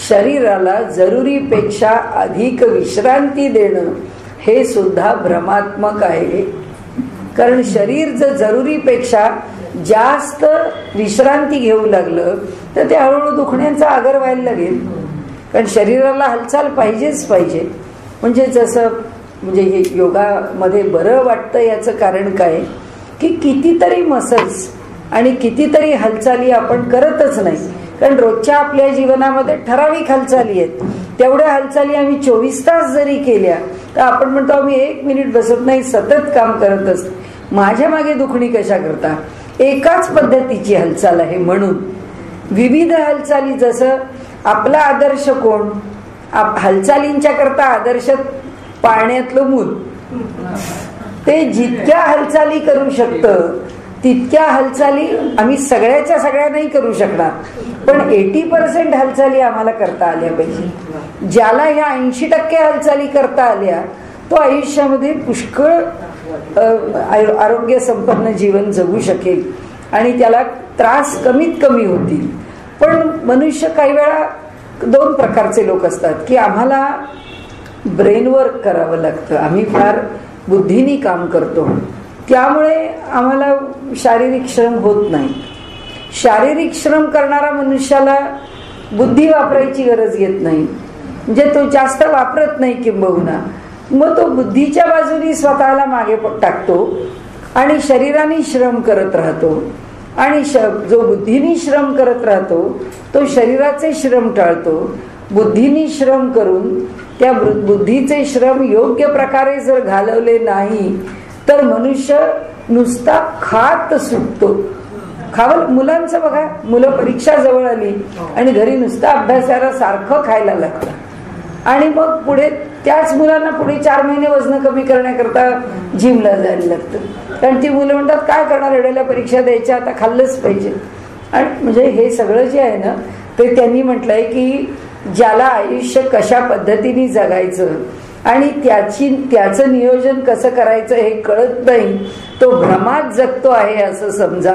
Speaker 1: शरीराला जरुरीपेक्षा अधिक विश्रांती देणं हे सुद्धा भ्रमात्मक आहे. कारण शरीर जर जरुरीपेक्षा जास्त विश्रांती घेऊ लागलं तर ते हळूहळू दुखण्याचा आगर व्हायला लागेल. कारण शरीराला हालचाल पाहिजेच पाहिजे. म्हणजे जसं हे योगामध्ये बरं वाटतं याचं कारण काय की कितीतरी मसल्स आणि कितीतरी हालचाली आपण करतच नाही. कारण रोजच्या आपल्या जीवनामध्ये ठराविक हालचाली आहेत. तेवढ्या हालचाली आम्ही 24 तास जरी केल्या तर आपण म्हणतो आम्ही 1 मिनिट बसत नाही, सतत काम करत असतो. माझ्या मागे दुखणी कशा करता? एकाच पद्धतीची हालचाल आहे. म्हणून विविध हालचाली. जसं आपला आदर्श कोण? हालचालींच्या करता आदर्श पाण्यातलं मूल. ते जितक्या हालचाली करू शकतं तितक्या हालचाली आम्ही सगळ्याच्या सगळ्या नाही करू शकणार, पण 80% हालचाली आम्हाला करता आल्या पाहिजे. ज्याला ह्या 80% हालचाली करता आल्या तो आयुष्यामध्ये पुष्कळ आरोग्य संपन्न जीवन जगू शकेल आणि त्याला त्रास कमीत कमी होतील. पण मनुष्य काही वेळा 2 प्रकारचे लोक असतात की आम्हाला ब्रेन वर्क करावं लागतं, आम्ही फार बुद्धीनी काम करतो, त्यामुळे आम्हाला शारीरिक श्रम होत नाही. शारीरिक श्रम करणारा मनुष्याला बुद्धी वापरायची गरज येत नाही, म्हणजे तो जास्त वापरत नाही किंबहुना. मग तो बुद्धीच्या बाजूने स्वतःला मागे टाकतो आणि शरीराने श्रम करत राहतो. आणि जो बुद्धीने श्रम करत राहतो तो शरीराचे श्रम टाळतो. बुद्धीने श्रम करून त्या बुद्धीचे श्रम योग्य प्रकारे जर घालवले नाही तर मनुष्य नुसता खात सुटतो. मुलांचं बघा, मुलं परीक्षा जवळ आली आणि घरी नुसता अभ्यासाला सारखं खायला लागतं आणि मग पुढे त्याच मुलांना पुढे 4 महिने वजन कमी करण्याकरता जिमला जायला लागतं. कारण ती मुलं म्हणतात काय करणार, एवढ्याला परीक्षा द्यायच्या, आता खाल्लंच पाहिजे. आणि म्हणजे हे सगळं जे आहे ना ते त्यांनी म्हटलंय की ज्याला आयुष्य कशा पद्धतीने जगायचं आणि त्याचं नियोजन कसं करायचं हे कळत नाही तो भ्रमात जगतो आहे असं समजा.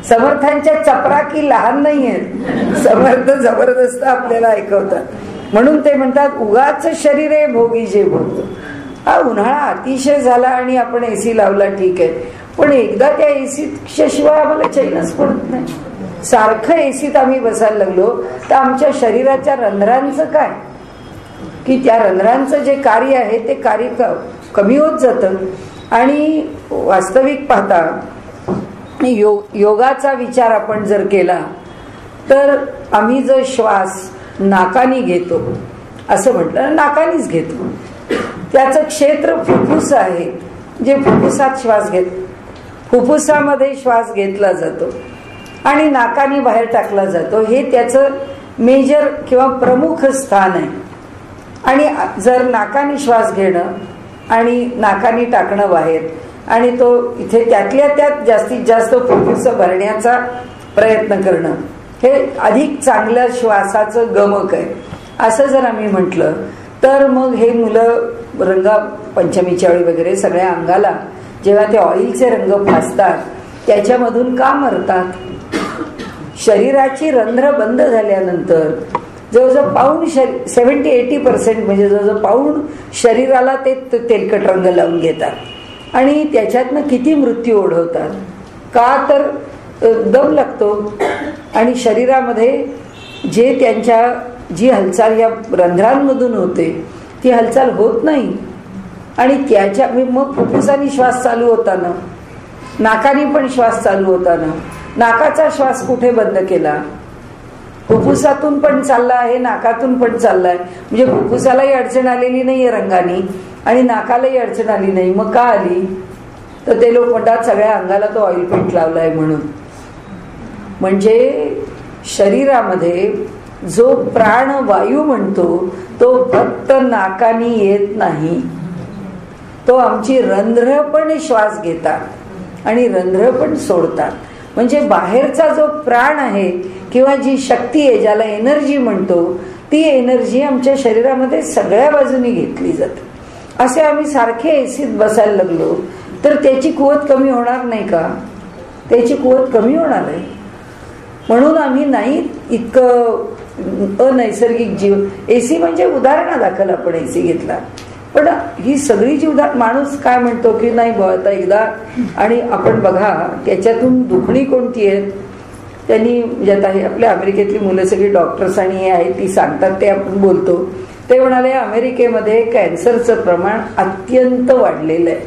Speaker 1: समर्थांच्या चपराकी लहान नाही आहेत, समर्थ जबरदस्त आपल्याला ऐकवतात. म्हणून ते म्हणतात उगाच शरीर आहे भोगी जे भोगतो. हा उन्हाळा अतिशय झाला आणि आपण एसी लावला ठीक आहे, पण एकदा त्या एसीच्या शिवाय आम्हाला चैनच पडत नाही. सारखं एसीत आम्ही बसायला लागलो तर आमच्या शरीराच्या रंध्रांचं काय, की त्या रंध्रांचं जे कार्य आहे ते कार्य कमी होत जातं. आणि वास्तविक पाहता योगाचा विचार आपण जर केला तर आम्ही जो श्वास नाकानी घेतो असं म्हटलं, नाकानीच घेतो, त्याचं क्षेत्र फुफ्फुस आहे, जे फुफ्फुसात श्वास घेत फुफ्फुसामध्ये श्वास घेतला जातो आणि नाकानी बाहेर टाकला जातो. हे त्याचं मेजर किंवा प्रमुख स्थान आहे. आणि जर नाकानी श्वास घेणं आणि नाकानी टाकणं बाहेर आणि तो इथे त्यातल्या त्यात जास्तीत जास्त फुफ्फुस भरण्याचा प्रयत्न करणं हे अधिक चांगल्या श्वासाचं गमक आहे असं जर आम्ही म्हटलं तर मग हे मुलं रंगा पंचमीच्या वेळी वगैरे सगळ्या अंगाला जेव्हा ते ऑइलचे रंग फासतात त्याच्यामधून का मरतात. शरीराची रंध्र बंद झाल्यानंतर जवळजवळ पाऊण 70-80% म्हणजे जवळजवळ पाऊण शरीराला ते तेलकट रंग लावून घेतात आणि त्याच्यातनं किती मृत्यू ओढवतात. का तर दम लागतो आणि शरीरामध्ये जे त्यांच्या जी हालचाल या रंध्रांमधून होते ती हालचाल होत नाही. आणि त्याच्या मग फुफ्फुसानी श्वास चालू होताना, नाकानी पण श्वास चालू होताना, नाकाचा श्वास कुठे बंद केला, फुफ्फुसातून पण चालला आहे, नाकातून पण चाललाय, म्हणजे फुफ्फुसालाही अडचण आलेली नाहीये रंगानी आणि नाकालाही अडचण आली नाही. मग का आली तर ते लोक म्हणतात सगळ्या अंगाला तो ऑइल पेंट लावलाय म्हणून. म्हणजे शरीरामध्ये जो प्राणवायू म्हणतो तो फक्त नाकानी येत नाही, तो आमची रंध्र पण श्वास घेतात आणि रंध्र पण सोडतात. म्हणजे बाहेरचा जो प्राण आहे किंवा जी शक्ती आहे ज्याला एनर्जी म्हणतो ती एनर्जी आमच्या शरीरामध्ये सगळ्या बाजूनी घेतली जाते. असे आम्ही सारखे एसीत बसायला लागलो तर त्याची कुवत कमी होणार नाही का, त्याची कुवत कमी होणार आहे. म्हणून आम्ही नाही इतकं अनैसर्गिक जीव. एसी म्हणजे उदाहरणादाखल आपण एसी घेतला, पण ही सगळी जी माणूस काय म्हणतो की नाही आता एकदा. आणि आपण बघा त्याच्यातून दुखणी कोणती आहेत त्यांनी म्हणजे आता हे आपल्या अमेरिकेतली मुलं सगळी डॉक्टर्स आणि हे आहेत ती सांगतात ते आपण बोलतो. ते म्हणाले अमेरिकेमध्ये कॅन्सरचं प्रमाण अत्यंत वाढलेलं आहे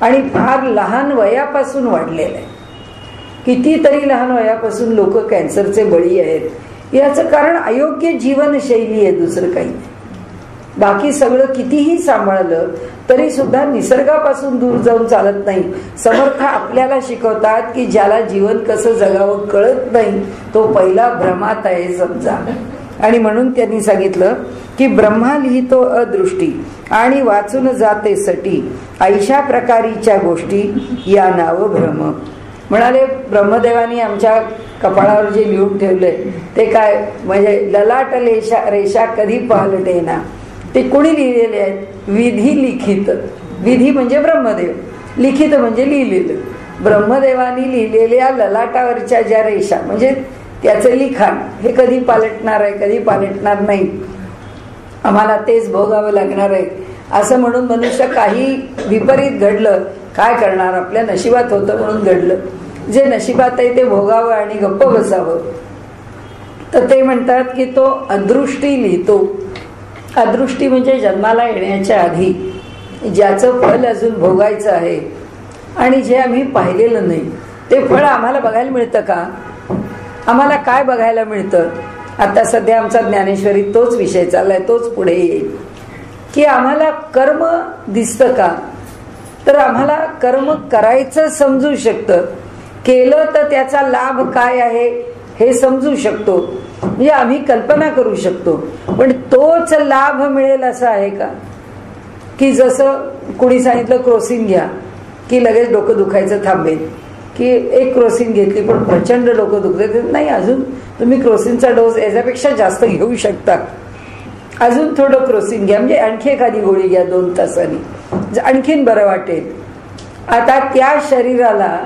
Speaker 1: आणि फार लहान वयापासून वाढलेलं आहे. कितीतरी लहान वयापासून लोक कॅन्सरचे बळी आहेत. याचं कारण अयोग्य जीवनशैली आहे, दुसरं काही नाही. बाकी सगळं कितीही सांभाळलं तरी सुद्धा निसर्गापासून दूर जाऊन चालत नाही. समर्थ आपल्याला शिकवतात की ज्याला जीवन कसं जगावं कळत नाही तो पहिला भ्रमात आहे समजा. आणि म्हणून त्यांनी सांगितलं की ब्रह्मा लिहितो अदृष्टी आणि वाचून जाते सटी ऐशा प्रकारीच्या गोष्टी या नाव भ्रम. म्हणाले ब्रह्मदेवानी आमच्या कपाळावर जे लिहून ठेवले ते काय, म्हणजे ललाट रेषा कधी पालटेना, ते कोणी लिहिलेले आहेत? विधी लिखित. विधी म्हणजे ब्रह्मदेव, लिखित म्हणजे लिहिलेलं. ब्रह्मदेवानी लिहिलेल्या ललाटावरच्या ज्या रेषा म्हणजे त्याचं लिखाण हे कधी पालटणार आहे, कधी पालटणार नाही, आम्हाला तेच भोगावं लागणार आहे असं म्हणून मनुष्य काही विपरीत घडलं काय करणार, आपल्या नशिबात होतं म्हणून घडलं, जे नशिबात आहे ते भोगावं आणि गप्प बसावं. तर ते म्हणतात की तो अदृष्टी लिहितो. अदृष्टी म्हणजे जन्माला येण्याच्या आधी ज्याचं फळ अजून भोगायचं आहे आणि जे आम्ही पाहिलेलं नाही ते फळ आम्हाला बघायला मिळतं का? आम्हाला काय बघायला मिळतं? आता सध्या आमचा ज्ञानेश्वरीत तोच विषय चाललाय, तोच पुढे येईल की आम्हाला कर्म दिसतं का? तर आम्हाला कर्म करायचं समजू शकतं, केलं तर त्याचा लाभ काय आहे हे समजू शकतो, म्हणजे आम्ही कल्पना करू शकतो. पण तोच लाभ मिळेल असं आहे का? की जसं कुणी सांगितलं क्रोसिन घ्या की लगेच डोकं दुखायचं थांबेल, की एक क्रोसिन घेतली पण प्रचंड डोकं दुखते, नाही अजून तुम्ही क्रोसिनचा डोस याच्यापेक्षा जास्त घेऊ शकता, अजून थोडं क्रोसिन घ्या, म्हणजे आणखी एखादी गोळी घ्या 2 तासांनी, आणखीन बरं वाटेल. आता त्या शरीराला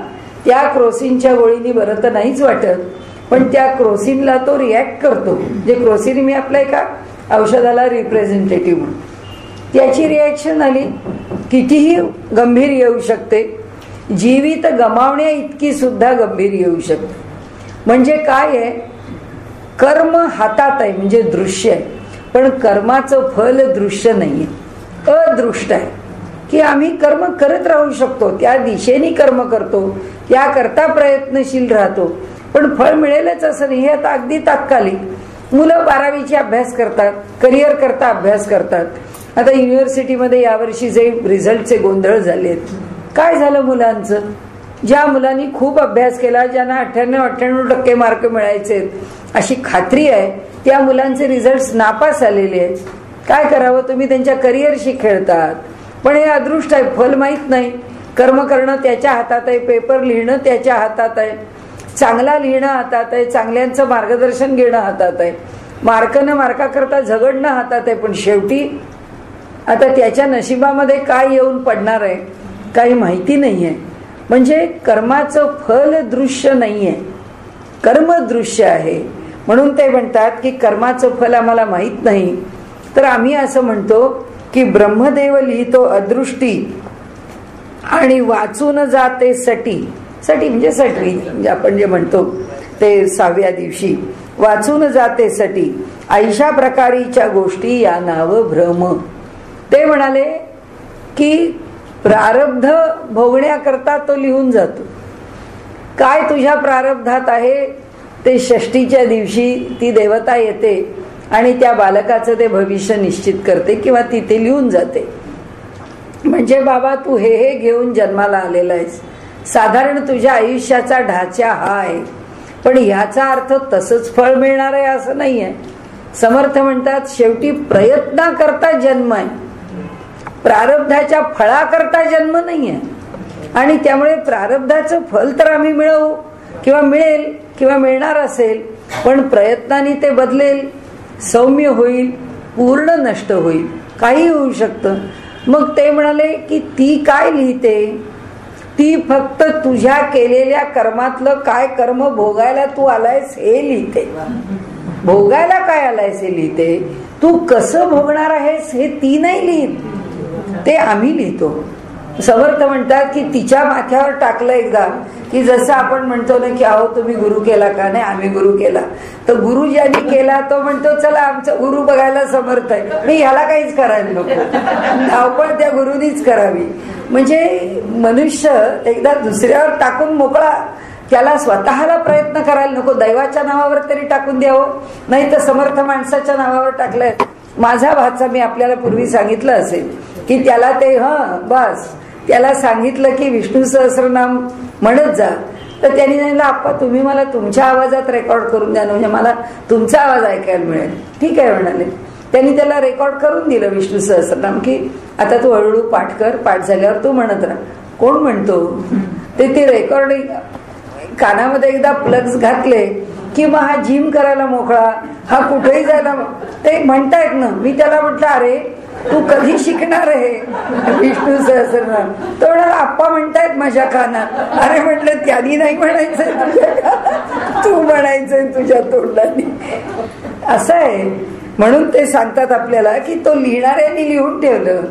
Speaker 1: त्या क्रोसिनच्या गोळीनी बरं तर नाहीच वाटत, पण त्या क्रोसिनला तो रिॲक्ट करतो. जे क्रोसिन मी आपल्या एका औषधाला रिप्रेझेंटेटिव्ह, त्याची रिॲक्शन आली कितीही गंभीर येऊ शकते, जीवित गमावण्या इतकी सुद्धा गंभीर येऊ शकते. म्हणजे काय आहे, कर्म हातात आहे म्हणजे दृश्य आहे, पण कर्माचं फल दृश्य नाहीये, अदृष्ट आहे. की आम्ही कर्म करत राहू शकतो, त्या दिशेने कर्म करतो, त्याकरता प्रयत्नशील राहतो, पण फळ मिळेलच असं नाही. हे आता अगदी तात्कालिक मुलं 12वीचे अभ्यास करतात, करिअर करता अभ्यास करतात. आता युनिव्हर्सिटीमध्ये यावर्षी जे रिझल्टचे गोंधळ झालेत, काय झालं मुलांचं? ज्या मुलांनी खूप अभ्यास केला, ज्यांना 98-98% मार्क मिळायचे अशी खात्री आहे, त्या मुलांचे रिझल्ट नापास आलेले आहेत. काय करावं? तुम्ही त्यांच्या करिअरशी खेळतात. पण हे अदृष्ट आहे, फल माहीत नाही. कर्म करणं त्याच्या हातात आहे, पेपर लिहिणं त्याच्या हातात आहे, चांगला लिहिणं हातात आहे, चांगल्यांचं मार्गदर्शन घेणं हातात आहे, मार्कनं मार्काकरता झगडणं हातात आहे. पण शेवटी आता त्याच्या नशिबामध्ये काय येऊन पडणार आहे काही माहिती नाहीये. म्हणजे कर्माचं फल दृश्य नाहीये, कर्म दृश्य आहे. म्हणून ते म्हणतात की कर्माचं फल आम्हाला माहित नाही. तर आम्ही असं म्हणतो की ब्रह्मदेव लिहितो अदृष्टी आणि वाचून जाते सटी. सटी म्हणजे सटवी, म्हणजे आपण जे म्हणतो ते 6व्या दिवशी वाचून जाते सटी ऐशा प्रकारीच्या गोष्टी या नाव भ्रम. ते म्हणाले की प्रारब्ध भोगण्याकरता तो लिहून जातो. काय तुझ्या प्रारब्धात आहे ते षष्टीच्या दिवशी ती देवता येते आणि त्या बालकाचं ते भविष्य निश्चित करते किंवा तिथे लिहून जाते. म्हणजे बाबा तू हे घेऊन जन्माला आलेला आहेस, साधारण तुझ्या आयुष्याचा ढाचा हा आहे, पण ह्याचा अर्थ तसंच फळ मिळणार आहे असं नाहीये. समर्थ म्हणतात शेवटी प्रयत्न करता जन्म आहे, प्रारब्धाच्या फळाकरता जन्म नाहीये. आणि त्यामुळे प्रारब्धाचं फल तर आम्ही मिळवू किंवा मिळेल किंवा मिळणार असेल, पण प्रयत्नाने ते बदलेल, सौम्य होईल, पूर्ण नष्ट होईल, काही होऊ शकतं. मग ते म्हणाले की ती काय लिहिते, ती फक्त तुझ्या केलेल्या कर्मातलं काय कर्म भोगायला तू आलायस हे लिहिते. भोगायला काय आलायस हे लिहिते, तू कसं भोगणार आहेस हे ती नाही लिहित, ते आम्ही लिहितो. समर्थ म्हणतात की तिच्या माथ्यावर टाकलं एकदा की जसं आपण म्हणतो ना की अहो तुम्ही गुरु केला का, नाही आम्ही गुरु केला, तर गुरु ज्यांनी केला तो म्हणतो चला आमचा गुरु बघायला समर्थ आहे, मी ह्याला काहीच करायला नको, धावपळ त्या गुरुनीच करावी. म्हणजे मनुष्य एकदा दुसऱ्यावर टाकून मोकळा, त्याला स्वतःला प्रयत्न करायला नको. दैवाच्या नावावर तरी टाकून द्यावं, नाही तर समर्थ माणसाच्या नावावर टाकलंय. माझा भाचा, मी आपल्याला पूर्वी सांगितलं असेल की त्याला ते बस त्याला सांगितलं की विष्णू सहस्रनाम म्हणत जा, तर त्यांनी सांगितलं आप्पा तुम्ही मला तुमच्या आवाजात रेकॉर्ड करून द्या, म्हणजे मला तुमचा आवाज ऐकायला मिळेल. ठीक आहे म्हणाले. त्यांनी त्याला रेकॉर्ड करून दिलं विष्णू सहस्रनाम, की आता तू हळूहळू पाठ कर, पाठ झाल्यावर तू म्हणत राहा. कोण म्हणतो ते रेकॉर्ड कानामध्ये एकदा प्लग्स घातले की मग हा जिम करायला मोकळा, हा कुठेही जायला. ते म्हणतायत ना. मी त्याला म्हटलं अरे तू कधी शिकणार आहे विष्णू सहस्रनाम? तो म्हणाला आप्पा म्हणतायत माझ्या कानात. अरे म्हटलं त्यांनी नाही म्हणायचंय तुझ्या कानात, तू म्हणायचंय तुझ्या तोंडाने. असं आहे. म्हणून ते सांगतात आपल्याला की तो लिहिणाऱ्यांनी लिहून ठेवलं,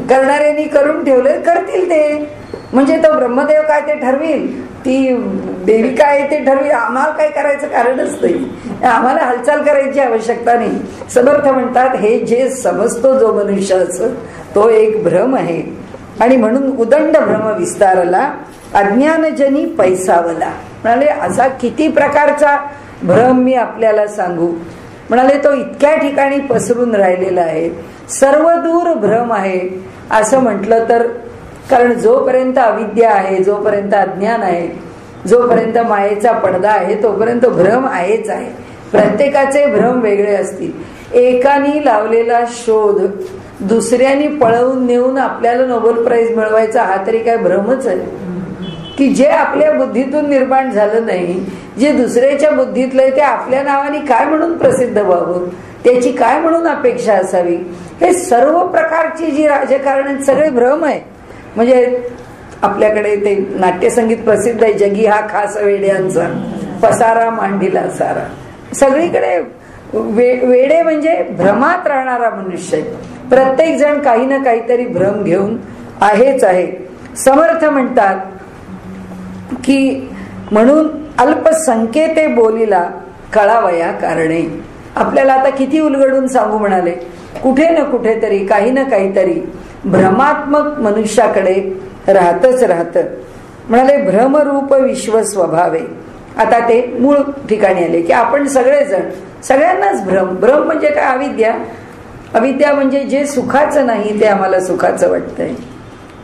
Speaker 1: करणाऱ्यांनी करून ठेवलं, करतील ते. म्हणजे तो ब्रह्मदेव काय ते ठरविल, ती देवी काय ते ठरविल. आम्हाला काय करायचं कारणच नाही, आम्हाला हालचाल करायची आवश्यकता नाही. समर्थ म्हणतात हे जे समजतो जो मनुष्याचं तो एक भ्रम आहे. आणि म्हणून उदंड भ्रम विस्तारला अज्ञानजनी पैसावला. म्हणाले असा किती प्रकारचा भ्रम मी आपल्याला सांगू. म्हणाले तो इतक्या ठिकाणी पसरून राहिलेला आहे, सर्व दूर भ्रम आहे असं म्हटलं तर. कारण जोपर्यंत अविद्या आहे, जोपर्यंत अज्ञान आहे, जोपर्यंत मायेचा पडदा आहे, तोपर्यंत भ्रम आहेच आहे. प्रत्येकाचे भ्रम वेगळे असतील. एकानी लावलेला शोध दुसऱ्यानी पळवून नेऊन आपल्याला नोबेल प्राइज मिळवायचा हा तरी काय भ्रमच आहे की जे आपल्या बुद्धीतून निर्माण झालं नाही, जे दुसऱ्याच्या बुद्धीतलं आहे ते आपल्या नावाने काय म्हणून प्रसिद्ध व्हावं, त्याची काय म्हणून अपेक्षा असावी. हे सर्व प्रकारची जी राजकारण सगळे भ्रम आहे. म्हणजे आपल्याकडे ते नाट्यसंगीत प्रसिद्ध आहे, जगी हा खास वेड्यांचा पसारा मांडीला सारा. सगळीकडे वेडे म्हणजे भ्रमात राहणारा मनुष्य आहे. प्रत्येक जण काही ना काहीतरी भ्रम घेऊन आहेच आहे. समर्थ म्हणतात की म्हणून अल्पसंख्येते बोलीला कळावया कारणे. आपल्याला आता किती उलगडून सांगू म्हणाले, कुठे ना कुठेतरी काही ना काहीतरी भ्रमात्मक मनुष्याकडे राहतच राहतं. म्हणाले भ्रमरूप विश्व स्वभावे. आता ते मूळ ठिकाणी आले की आपण सगळेजण, सगळ्यांनाच भ्रम. भ्रम म्हणजे काय? अविद्या. अविद्या म्हणजे जे सुखाचं नाही ते आम्हाला सुखाचं वाटतंय,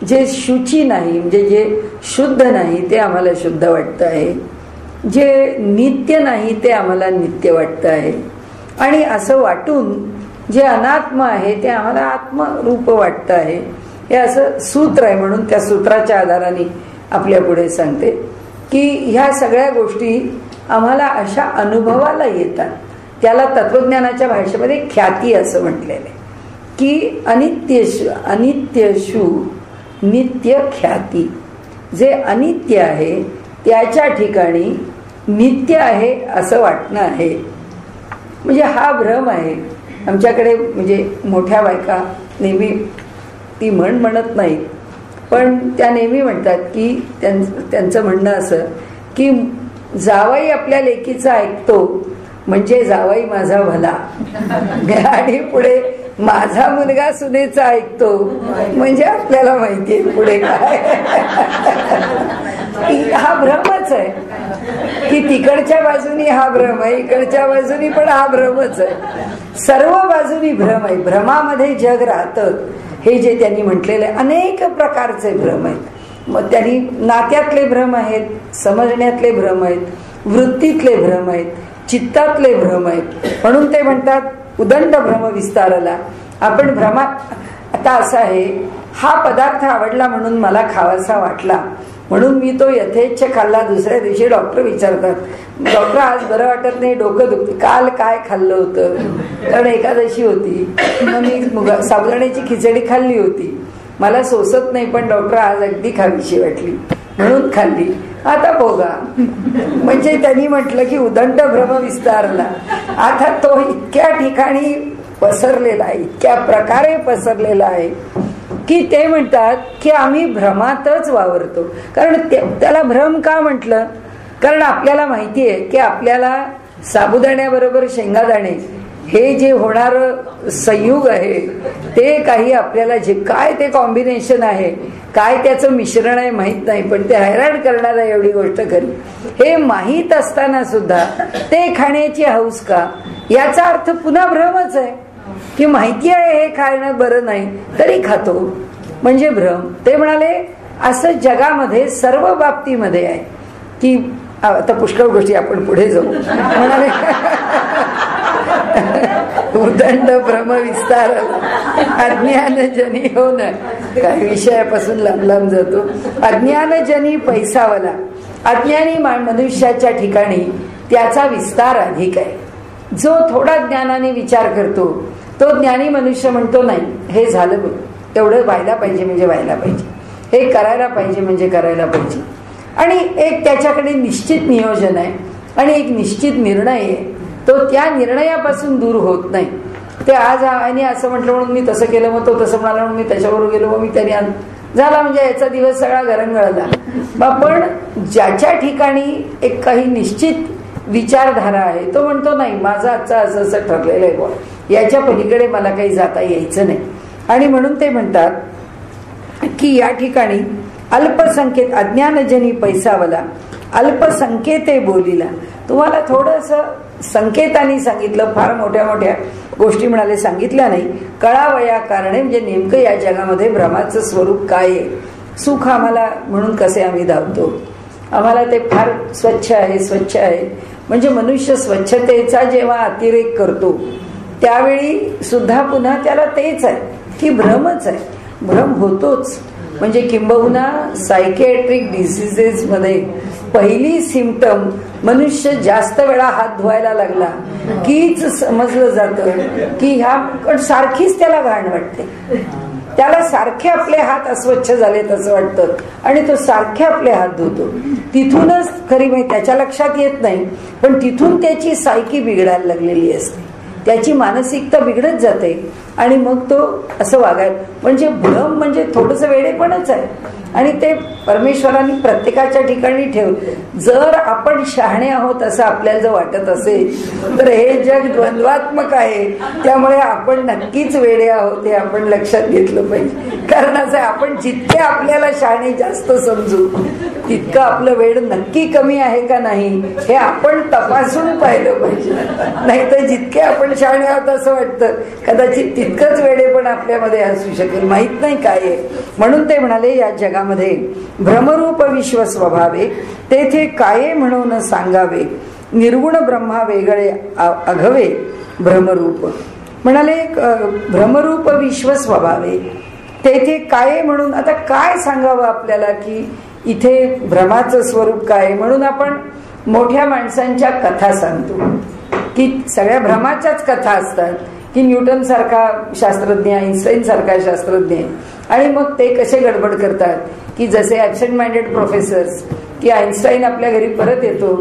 Speaker 1: जे शुची नाही म्हणजे जे शुद्ध नाही ते आम्हाला शुद्ध वाटत आहे, जे नित्य नाही ते आम्हाला नित्य वाटत आहे. आणि असं वाटून जे अनात्म आहे ते आम्हाला आत्मरूप वाटत आहे. हे असं सूत्र आहे. म्हणून त्या सूत्राच्या आधाराने आपल्या पुढे सांगते की ह्या सगळ्या गोष्टी आम्हाला अशा अनुभवाला येतात. त्याला तत्वज्ञानाच्या भाषेमध्ये ख्याती असं म्हटलेलं आहे की अनित्यशु नित्य ख्याती. जे अनित्य आहे त्याच्या ठिकाणी नित्य आहे असं वाटणं आहे. म्हणजे हा भ्रम आहे. आमच्याकडे म्हणजे मोठ्या बायका नेहमी ती म्हणत नाही, पण त्या नेहमी म्हणतात की त्यांचं म्हणणं असं की जावाई आपल्या लेकीचं ऐकतो म्हणजे जावाई माझा भला, आणि पुढे माझा मुलगा सुनेचा ऐकतो म्हणजे आपल्याला माहितीये पुढे काय. हा भ्रमच आहे की तिकडच्या बाजूनी हा भ्रम आहे, इकडच्या बाजूनी पण हा भ्रमच आहे. सर्व बाजूनी भ्रम आहे. भ्रमामध्ये जग राहतं. हे जे त्यांनी म्हटलेले अनेक प्रकारचे भ्रम आहेत. मग त्यांनी नात्यातले भ्रम आहेत, समजण्यातले भ्रम आहेत, वृत्तीतले भ्रम आहेत, चित्तातले भ्रम आहेत. म्हणून ते म्हणतात उदंड भ्रम विस्तारला. आपण भ्रमात. आता असं आहे, हा पदार्थ आवडला म्हणून मला खावासा वाटला म्हणून मी तो यथेच्छ खाल्ला. दुसऱ्या दिवशी डॉक्टर विचारतात, डॉक्टर आज बरं वाटत नाही, डोकं दुखते, काल काय खाल्लं होतं? कारण एकादशी होती, मग मी साबुदाण्याची खिचडी खाल्ली होती, मला सोसत नाही पण डॉक्टर आज अगदी खावीशी वाटली म्हणून खाल्ली, आता भोगा. म्हणजे त्यांनी म्हटलं की उदंड भ्रम विस्तारला. आता तो इतक्या ठिकाणी पसरलेला आहे, इतक्या प्रकारे पसरलेला आहे की ते म्हणतात की आम्ही भ्रमातच वावरतो. कारण त्याला भ्रम का म्हटलं? कारण आपल्याला माहिती आहे की आपल्याला साबुदाण्याबरोबर शेंगादाणे हे जे होणार संयोग आहे ते काही आपल्याला जे काय ते कॉम्बिनेशन आहे, काय त्याचं मिश्रण आहे माहित नाही, पण ते हैराण करणार आहे एवढी गोष्ट खरी. हे माहीत असताना सुद्धा ते खाण्याची हौस का? याचा अर्थ पुन्हा भ्रमच आहे की माहिती आहे हे खाणं बरं नाही तरी खातो म्हणजे भ्रम. ते म्हणाले असं जगामध्ये सर्व बाबतीमध्ये आहे की आता पुष्कळ गोष्टी आपण पुढे जाऊ म्हणाले. उदंड भ्रम विस्तार अज्ञानजनी हो ना, काही विषयापासून लांब लांब जातो. अज्ञानजनी पैसावला, अज्ञानी मनुष्याच्या ठिकाणी त्याचा विस्तार अधिक आहे. जो थोडा ज्ञानाने विचार करतो तो ज्ञानी मनुष्य म्हणतो नाही हे झालं बघ, तेवढं व्हायला पाहिजे म्हणजे व्हायला पाहिजे, हे करायला पाहिजे म्हणजे करायला पाहिजे. आणि एक त्याच्याकडे निश्चित नियोजन आहे आणि एक निश्चित निर्णय आहे. तो त्या निर्णयापासून दूर होत नाही. ते आज आणि असं म्हटलं म्हणून मी तसं केलं, मग तो तसं म्हणाला म्हणून मी त्याच्याबरोबर गेलो, मग मी त्याने झाला म्हणजे याचा दिवस सगळा घरंगळला. पण ज्याच्या ठिकाणी एक काही निश्चित विचारधारा आहे तो म्हणतो नाही माझं आजचं असं असं ठरलेलं आहे बुवा, याच्या पलीकडे मला काही जाता यायचं नाही. आणि म्हणून ते म्हणतात की या ठिकाणी अल्पसंख्येत अज्ञानजनी पैसावला अल्पसंख्येते बोलिला. तुम्हाला थोडंसं संकेतांनी सांगितलं, फार मोठ्या मोठ्या गोष्टी म्हणाले सांगितल्या नाही. कळावया कारणे म्हणजे नेमकं या जगामध्ये भ्रमाचं स्वरूप काय आहे, सुख आम्हाला म्हणून कसे आम्ही धावतो, आम्हाला ते फार स्वच्छ आहे स्वच्छ आहे. म्हणजे मनुष्य स्वच्छतेचा जेव्हा अतिरेक करतो त्यावेळी सुद्धा पुन्हा त्याला तेच आहे की भ्रमच आहे, भ्रम होतोच. म्हणजे किंबहुना सायकियाट्रिक डिसीजेस मध्ये पहिली सिम्पटम मनुष्य जास्त वेळा हात धुवायला लागला कीच समजलं जातं की ह्या सारखीच त्याला घाण वाटते, त्याला सारखे आपले हात अस्वच्छ झालेत असं वाटतं आणि तो सारखे आपले हात धुतो. तिथूनच खरी माहिती त्याच्या लक्षात येत नाही, पण तिथून त्याची सायकी बिघडायला लागलेली असते, त्याची मानसिकता बिघडत जाते आणि मग तो असं वागायला. म्हणजे भ्रम म्हणजे थोडंसं वेडेपणच आहे आणि ते परमेश्वरांनी प्रत्येकाच्या ठिकाणी ठेवलं. जर आपण शहाणे आहोत असं आपल्याला जर वाटत असेल तर हे जग द्वंद्वात्मक आहे, त्यामुळे आपण नक्कीच वेडे आहोत हे आपण लक्षात घेतलं पाहिजे. कारण असं आपण जितके आपल्याला शहाणे जास्त समजू तितकं आपलं वेड नक्की कमी आहे का नाही हे आपण तपासून पाहिलं पाहिजे. नाहीतर जितके आपण शहाणे आहोत असं वाटतं कदाचित तितकंच वेडे पण आपल्यामध्ये असू शकेल, माहित नाही काय आहे. म्हणून ते म्हणाले या जगामध्ये भ्रमरूप विश्व स्वभावे तेथे काये म्हणून सांगावे, निर्गुण ब्रह्मा वेगळे अघवे भ्रमरूप. म्हणाले भ्रमरूप विश्व स्वभावे तेथे काये म्हणून. आता काय सांगावं आपल्याला की इथे भ्रमाचं स्वरूप काय. म्हणून आपण मोठ्या माणसांच्या कथा सांगतो की सगळ्या भ्रमाच्याच कथा असतात की न्यूटन सारखा शास्त्रज्ञ, आईन्स्टाईन सारखा शास्त्रज्ञ, आणि मग ते कसे गडबड करतात की जसे ॲब्सेंट माइंडेड प्रोफेसर्स की आईन्स्टाईन आपल्या घरी परत येतो,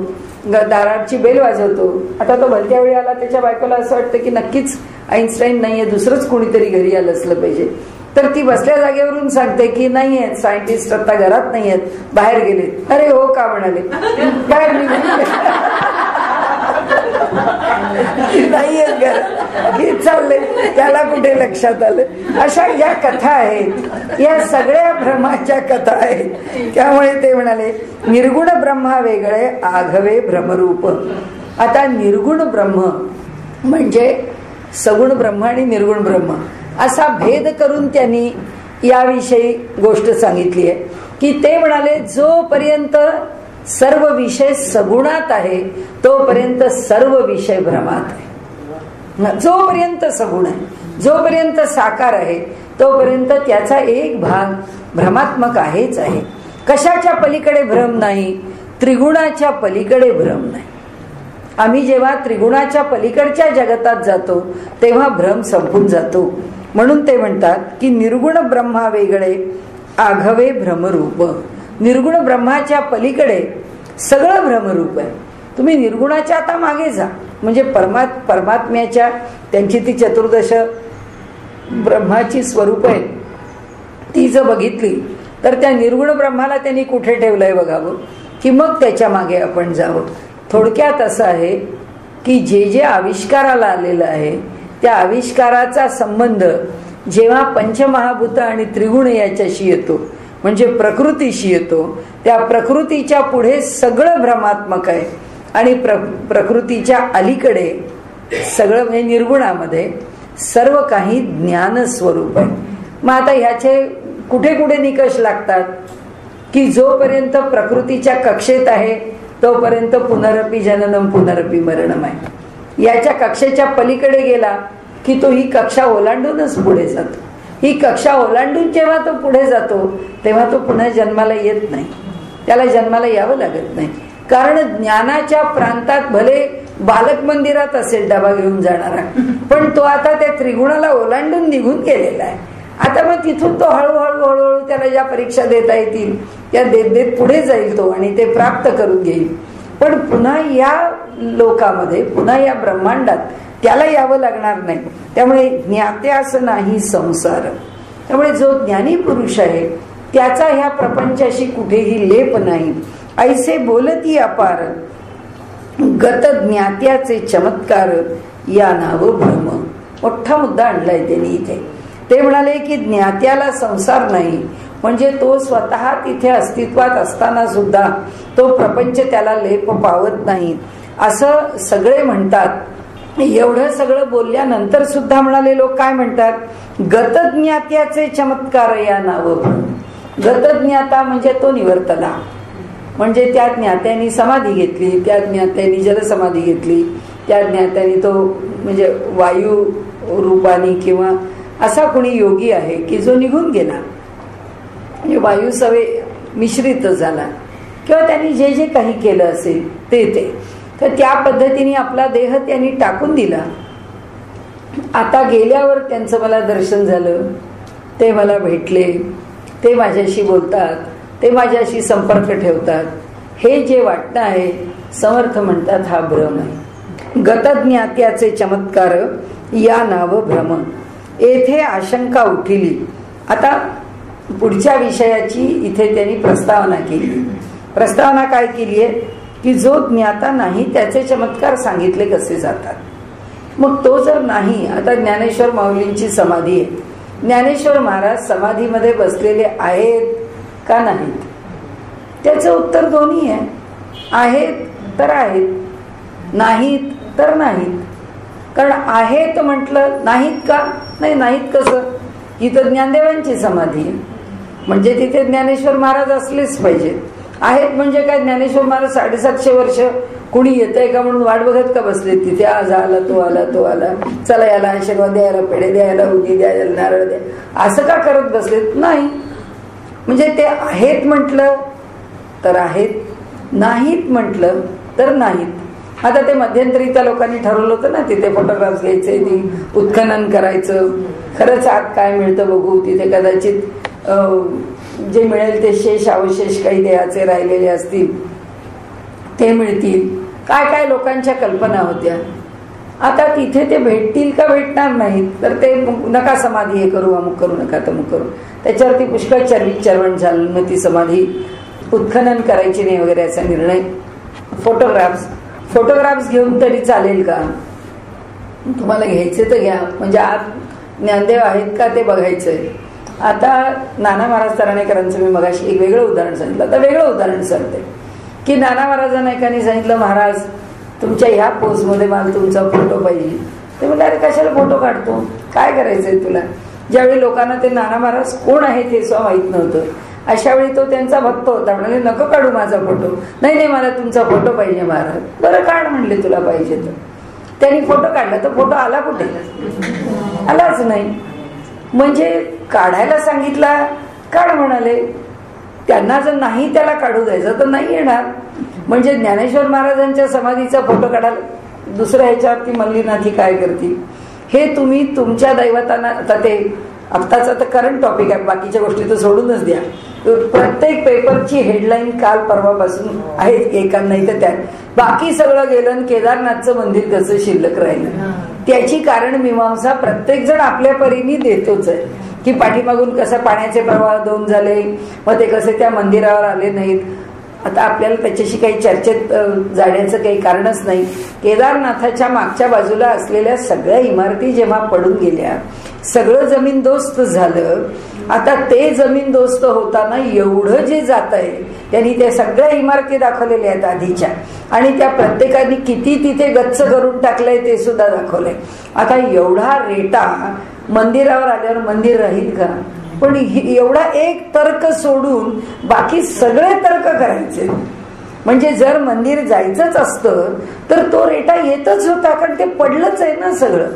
Speaker 1: दाराची बेल वाजवतो. आता तो भलत्या वेळी आला, त्याच्या बायकोला असं वाटतं की नक्कीच आईन्स्टाईन नाहीये, दुसरंच कोणीतरी घरी आलं असलं पाहिजे. तर ती बसल्या जागेवरून सांगते की नाही आहेत सायंटिस्ट, आता घरात नाही आहेत, बाहेर गेले. अरे हो का म्हणाले, काय नाही हे चाललंय, त्याला कुठे लक्षात आलं. अशा ज्या कथा आहेत या सगळ्या भ्रमाच्या कथा आहेत. त्यामुळे ते म्हणाले निर्गुण ब्रह्मा वेगळे आघवे भ्रमरूप. आता निर्गुण ब्रह्म म्हणजे सगुण ब्रह्म आणि निर्गुण ब्रह्म असा भेद करून त्यांनी याविषयी गोष्ट सांगितली आहे की ते म्हणाले जोपर्यंत सर्व विषय सगुणात आहे तोपर्यंत सर्व विषय भ्रमात आहे. जोपर्यंत सगुण आहे, जोपर्यंत साकार आहे तोपर्यंत त्याचा एक भाग भ्रमात्मक आहेच आहे. कशाच्या पलीकडे भ्रम नाही, त्रिगुणाच्या पलीकडे भ्रम नाही. आम्ही जेव्हा त्रिगुणाच्या पलीकडच्या जगतात जातो तेव्हा भ्रम संपून जातो. म्हणून ते म्हणतात की निर्गुण ब्रह्मा वेगळे आघवे भ्रमरूप. निर्गुण ब्रह्माच्या पलीकडे सगळं भ्रमरूप आहे. तुम्ही निर्गुणाच्या आता मागे जा, म्हणजे परमात्म्याच्या त्यांची ती चतुर्दश ब्रह्माची स्वरूप आहे ती जर बघितली तर त्या निर्गुण ब्रह्माला त्यांनी कुठे ठेवलंय बघावं की मग त्याच्या मागे आपण जावं. थोडक्यात असं आहे की जे जे आविष्काराला आलेलं आहे त्या आविष्काराचा संबंध जेव्हा पंचमहाभूत आणि त्रिगुण याच्याशी येतो म्हणजे प्रकृतीशी येतो, त्या प्रकृतीच्या पुढे सगळं भ्रमात्मक आहे आणि प्रकृतीच्या अलीकडे सगळं म्हणजे निर्गुणामध्ये सर्व काही ज्ञान स्वरूप आहे. मग आता ह्याचे कुठे कुठे निकष लागतात की जोपर्यंत प्रकृतीच्या कक्षेत आहे तोपर्यंत पुनरपी जननम पुनरपी मरणम आहे. याच्या कक्षेच्या पलीकडे गेला की तो ही कक्षा ओलांडूनच पुढे जातो. ही कक्षा ओलांडून जेव्हा तो पुढे जातो तेव्हा तो पुन्हा जन्माला येत नाही, त्याला जन्माला यावं लागत नाही. कारण ज्ञानाच्या प्रांतात भले बालक मंदिरात असेल डबा घेऊन जाणारा, पण तो आता त्या त्रिगुणाला ओलांडून निघून गेलेला आहे. आता मग तिथून तो हळूहळू हळूहळू त्याला ज्या परीक्षा देता येतील त्या देत देत पुढे जाईल तो आणि ते प्राप्त करून घेईल. पण पुन्हा या लोकामध्ये, पुन्हा या ब्रह्मांडात त्याला यावं लागणार नाही. त्यामुळे ज्ञात्यास नाही संसार. त्यामुळे जो ज्ञानी पुरुष आहे त्याचा ह्या प्रपंचाशी कुठेही लेप नाही. ऐसे बोलती अपार गत ज्ञात्याचे चमत्कार या नाव भ्रम. मोठा मुद्दा आणलाय त्यांनी इथे. ते म्हणाले की ज्ञात्याला संसार नाही, म्हणजे तो स्वतः तिथे अस्तित्वात असताना सुद्धा तो प्रपंच त्याला लेप पावत नाही असं सगळे म्हणतात. एवढं सगळं बोलल्यानंतर सुद्धा म्हणाले लोक काय म्हणतात, गतज्ञात्याचे चमत्कार या नाव भ्रम. गतज्ञाता म्हणजे तो निवर्तला, म्हणजे त्या ज्ञात्यानी समाधी घेतली, त्या ज्ञात्यानी जलसमाधी घेतली, त्या ज्ञात्यानी तो म्हणजे वायू रूपाने किंवा असा कोणी योगी आहे की जो निघून गेला, म्हणजे वायू सवे मिश्रित झाला, किंवा त्यांनी जे जे काही केलं असेल ते तर त्या पद्धतीने आपला देह त्यांनी टाकून दिला. आता गेल्यावर त्यांचं मला दर्शन झालं, ते मला भेटले, ते माझ्याशी बोलतात, ते माझ्याशी संपर्क ठेवतात. हे जे वाटणं आहे समर्थ म्हणतात हा भ्रम आहे. गतज्ञात्याचे चमत्कार या नाव भ्रम. येथे आशंका उठिली. आता पुढच्या विषयाची इथे त्यांनी प्रस्तावना केली. प्रस्तावना काय केली आहे की जो ज्ञाता नाही त्याचे चमत्कार सांगितले कसे जातात. मग तो जर नाही, आता ज्ञानेश्वर माऊलींची समाधी आहे, ज्ञानेश्वर महाराज समाधीमध्ये बसलेले आहेत का नाहीत, त्याचं उत्तर दोन्ही आहे. आहेत तर आहेत, नाहीत तर नाहीत. कारण आहेत म्हटलं नाहीत का नाही, नाहीत कसं, इथं ज्ञानदेवांची समाधी आहे म्हणजे तिथे ज्ञानेश्वर महाराज असलेच पाहिजेत. आहेत म्हणजे काय, ज्ञानेश्वर महाराज 750 वर्ष कुणी येत आहे का म्हणून वाट बघत का बसले तिथे, आज आला तो आला तो आला, चला याला आशीर्वाद द्यायला, पेढे द्यायला, उदी द्यायला, नारळ द्या, असं का करत बसलेत नाही. म्हणजे ते आहेत म्हटलं तर आहेत, नाहीत म्हटलं तर नाहीत. आता ते मध्यंतरी त्या लोकांनी ठरवलं होतं ना तिथे फोटोग्राफ्स घ्यायचे, ती उत्खनन करायचं, खरंच आत काय मिळतं बघू, तिथे कदाचित जे मिळेल ते शेष अवशेष काही देहाचे राहिलेले असतील ते मिळतील, काय काय लोकांच्या कल्पना होत्या. आता तिथे ते भेटतील का भेटणार नाहीत, तर ते नका समाधी हे करू, अमुक करू नका तमुक करू, त्याच्यावरती पुष्कळ चर्वण झालं. मग ती समाधी उत्खनन करायची नाही वगैरे असा निर्णय. फोटोग्राफ्स घेऊन तरी चालेल का, तुम्हाला घ्यायचे तर घ्या, म्हणजे आत ज्ञानदेव आहेत का ते बघायचंय. आता नाना महाराज तराणेकरांचं मी मगाशी एक वेगळं उदाहरण सांगितलं, आता वेगळं उदाहरण सांगते की नाना महाराजांना एकाने सांगितलं, महाराज तुमच्या ह्या पोजमध्ये मला तुमचा फोटो पाहिजे. ते म्हणजे अरे कशाला फोटो काढतो, काय करायचंय तुला. ज्यावेळी लोकांना ते नाना महाराज कोण आहेत हे सुद्धा माहित नव्हतं, अशा वेळी तो त्यांचा भक्त होता. म्हणाले नको काढू माझा फोटो, नाही नाही मला तुमचा फोटो पाहिजे महाराज. बरं काढ म्हणले तुला पाहिजे तर. त्यांनी फोटो काढला तर फोटो आला कुठे, आलाच नाही. म्हणजे काढायला सांगितला, काढ म्हणाले. त्यांना जर नाही त्याला काढू द्यायचं तर नाही येणार. म्हणजे ज्ञानेश्वर महाराजांच्या समाधीचा फोटो काढायला दुसऱ्या ह्याच्यावरती मल्लीनाथी काय करतील, हे तुम्ही तुमच्या दैवतांना. आता ते आत्ताचा तर करंट टॉपिक आहे, बाकीच्या गोष्टी तर सोडूनच द्या. प्रत्येक पेपरची हेडलाईन काल परवापासून आहे एका, नाही तर त्यात बाकी सगळं गेलं, केदारनाथचं मंदिर कसं शिल्लक राहिलं. त्याची कारण मीमांसा प्रत्येक जण आपल्या परीने देतोच आहे की पाठीमागून कसं पाण्याचे प्रवाह दोन झाले, मग ते कसे त्या मंदिरावर आले नाहीत. आता आपल्याला त्याच्याशी काही चर्चेत जाण्याचं काही कारणच नाही. केदारनाथाच्या मागच्या बाजूला असलेल्या सगळ्या इमारती जेव्हा पडून गेल्या, सगळं जमीनदोस्त झालं. आता ते जमीनदोस्त होताना एवढं जे जात आहे त्यांनी त्या सगळ्या इमारती दाखवलेल्या आहेत आधीच्या, आणि त्या प्रत्येकाने किती तिथे गच्च करून टाकलंय ते सुद्धा दाखवलंय. आता एवढा रेटा मंदिरावर आल्यावर मंदिर राहील का. पण एवढा एक तर्क सोडून बाकी सगळे तर्क करायचे. म्हणजे जर मंदिर जायचंच असतं तर तो रेटा येतच होता, कारण ते पडलंच आहे ना सगळं.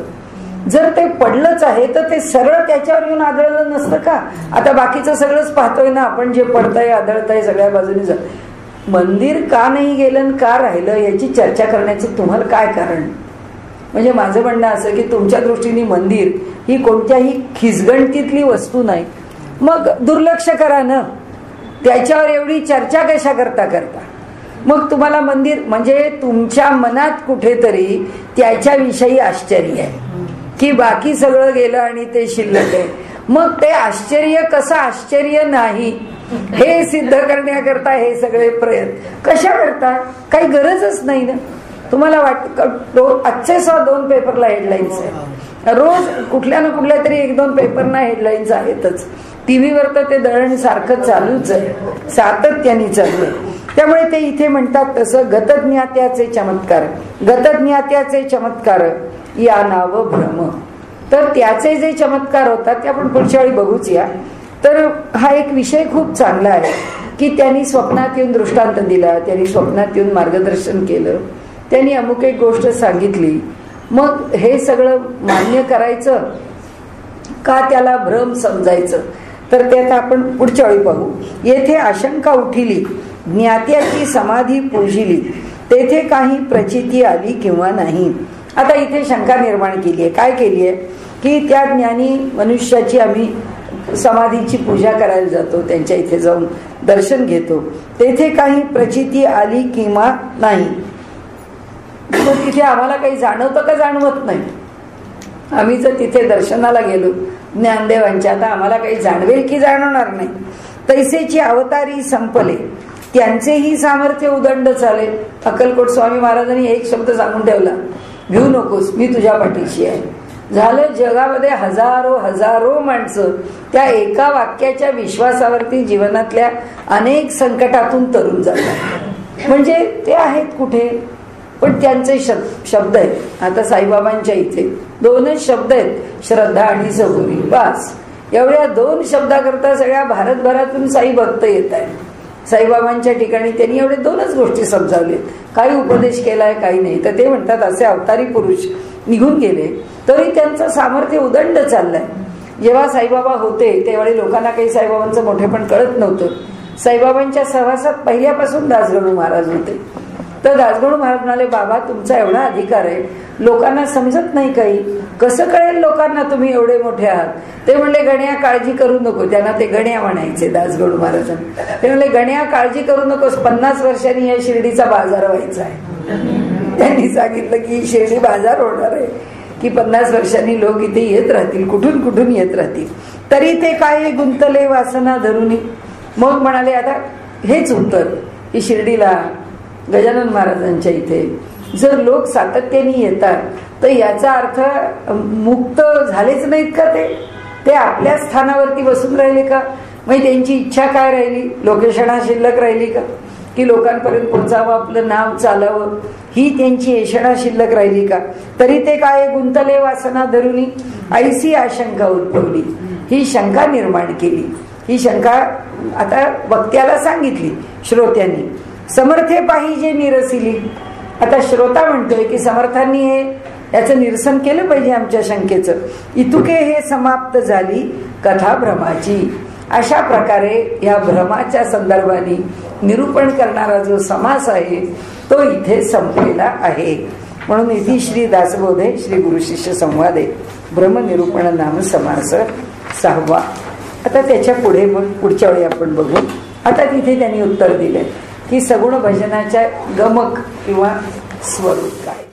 Speaker 1: जर ते पडलंच आहे तर ते सरळ त्याच्यावर येऊन आदळलं नसतं का? आता बाकीचं सगळंच पाहतोय ना आपण, जे पडतंय आदळतंय सगळ्या बाजूने. मंदिर का नाही गेलं का राहिलं याची चर्चा करण्याचं तुम्हाला काय कारण? म्हणजे माझं म्हणणं असं की तुमच्या दृष्टीने मंदिर ही कोणत्याही खिसगणतीतली वस्तू नाही, मग दुर्लक्ष करा ना, त्याच्यावर एवढी चर्चा कशा करता. मग तुम्हाला मंदिर म्हणजे तुमच्या मनात कुठेतरी त्याच्याविषयी आश्चर्य आहे की बाकी सगळं गेलं आणि ते शिल्लक आहे. मग ते आश्चर्य कसं आश्चर्य नाही हे सिद्ध करण्याकरता हे सगळे प्रयत्न कशा करता? काही गरजच नाही ना. तुम्हाला वाटतं आजचे 2 पेपरला हेडलाईन्स आहे, रोज कुठल्या ना कुठल्या तरी 1-2 पेपरना हेडलाईन्स आहेतच. टीव्हीवर तर ते दळण सारखं चालूच आहे, सातत्याने चालू आहे. त्यामुळे ते इथे म्हणतात तसं गतज्ञात्याचे चमत्कार या नाव भ्रम. तर त्याचे जे चमत्कार होतात ते आपण पुढच्या वेळी बघूच या. तर हा एक विषय खूप चांगला आहे की त्यांनी स्वप्नात येऊन दृष्टांत दिला, त्यांनी स्वप्नात येऊन मार्गदर्शन केलं, त्यांनी अमुक एक गोष्ट सांगितली. मग हे सगळं मान्य करायचं का त्याला भ्रम समजायचं? तर ते आता आपण पुढच्या वेळी पाहू. येथे आशंका उठिली, ज्ञात्याची समाधी पूजिली, तेथे काही प्रचिती आली किंवा नाही. आता इथे शंका निर्माण केली आहे. काय केली आहे की त्या ज्ञानी मनुष्याची आम्ही समाधीची पूजा करायला जातो, त्यांच्या इथे जाऊन दर्शन घेतो, तेथे काही प्रचिती आली किंवा नाही. मग तिथे आम्हाला काही जाणवतं का जाणवत नाही? आम्ही जर तिथे दर्शनाला गेलो ज्ञानदेवांच्या, आता आम्हाला काही जाणवेल की जाणवणार नाही. तैसेची अवतारी संपले, त्यांचेही सामर्थ्य उदंड चालेल. अक्कलकोट स्वामी महाराजांनी एक शब्द सांगून ठेवला, भिऊ नकोस, मी तुझ्या पाठीशी आहे. झालं, जगामध्ये हजारो माणसं त्या एका वाक्याच्या विश्वासावरती जीवनातल्या अनेक संकटातून तरून जातात. म्हणजे ते आहेत कुठे, पण त्यांचे शब्द आहेत. आता साईबाबांच्या इथे 2च शब्द आहेत, श्रद्धा आणि सबुरी. बस एवढ्या 2 शब्दाकरता सगळ्या भारतभरातून साई भक्त येत आहेत. साईबाबांच्या ठिकाणी त्यांनी एवढे 2च गोष्टी समजावले, काही उपदेश केलाय काही नाही. तर ते म्हणतात असे अवतारी पुरुष निघून गेले तरी त्यांचं सामर्थ्य उदंड चाललंय. जेव्हा साईबाबा होते त्यावेळी लोकांना काही साईबाबांचं मोठेपण कळत नव्हतं. साईबाबांच्या सहवासात पहिल्यापासून दासगणू महाराज होते. तर दासगणू महाराज म्हणाले, बाबा तुमचा एवढा अधिकार आहे, लोकांना समजत नाही काही, कसं कळेल लोकांना तुम्ही एवढे मोठे आहात? ते म्हणले, गण्या काळजी करू नको. त्यांना ते गण्या म्हणायचे दासगणू महाराजांना. ते म्हणले, गण्या काळजी करू नकोस, 50 वर्षांनी या शिर्डीचा बाजार व्हायचा आहे. त्यांनी सांगितलं की शिर्डी बाजार होणार आहे की 50 वर्षांनी लोक इथे येत राहतील, कुठून कुठून येत राहतील. तरी ते काय गुंतले वासना धरुनी. मग म्हणाले, आता हेच उत्तर की शिर्डीला गजानन महाराजांच्या इथे जर लोक सातत्याने येतात तर याचा अर्थ मुक्त झालेच नाहीत का? ते आपल्या स्थानावरती बसून राहिले का? मग त्यांची इच्छा काय राहिली? लोकेशना शिल्लक राहिली का? की लोकांपर्यंत पोहोचावं, आपलं नाव चालावं, ही त्यांची येषणा शिल्लक राहिली का? तरी ते काय गुंतले वासना धरुनी, ऐसी आशंका उद्भवली. ही शंका निर्माण केली. ही शंका आता वक्त्याला सांगितली श्रोत्यांनी. समर्थे पाहिजे निरसिली. आता श्रोता म्हणतोय की समर्थांनी हे याचं निरसन केलं पाहिजे आमच्या शंकेचं. इतुके हे समाप्त झाली कथा भ्रमाची. अशा प्रकारे या भ्रमाच्या संदर्भाने निरूपण करणारा जो समास आहे तो इथे संपलेला आहे. म्हणून इथे श्री दासबोधे श्री गुरु शिष्य संवादे भ्रमनिरूपण नाम समास 6वा. आता त्याच्या पुढे मग पुढच्या वेळी आपण बघू. आता तिथे त्यांनी उत्तर दिले की सगुण भजनाच्या गमक किंवा स्वरूप काय.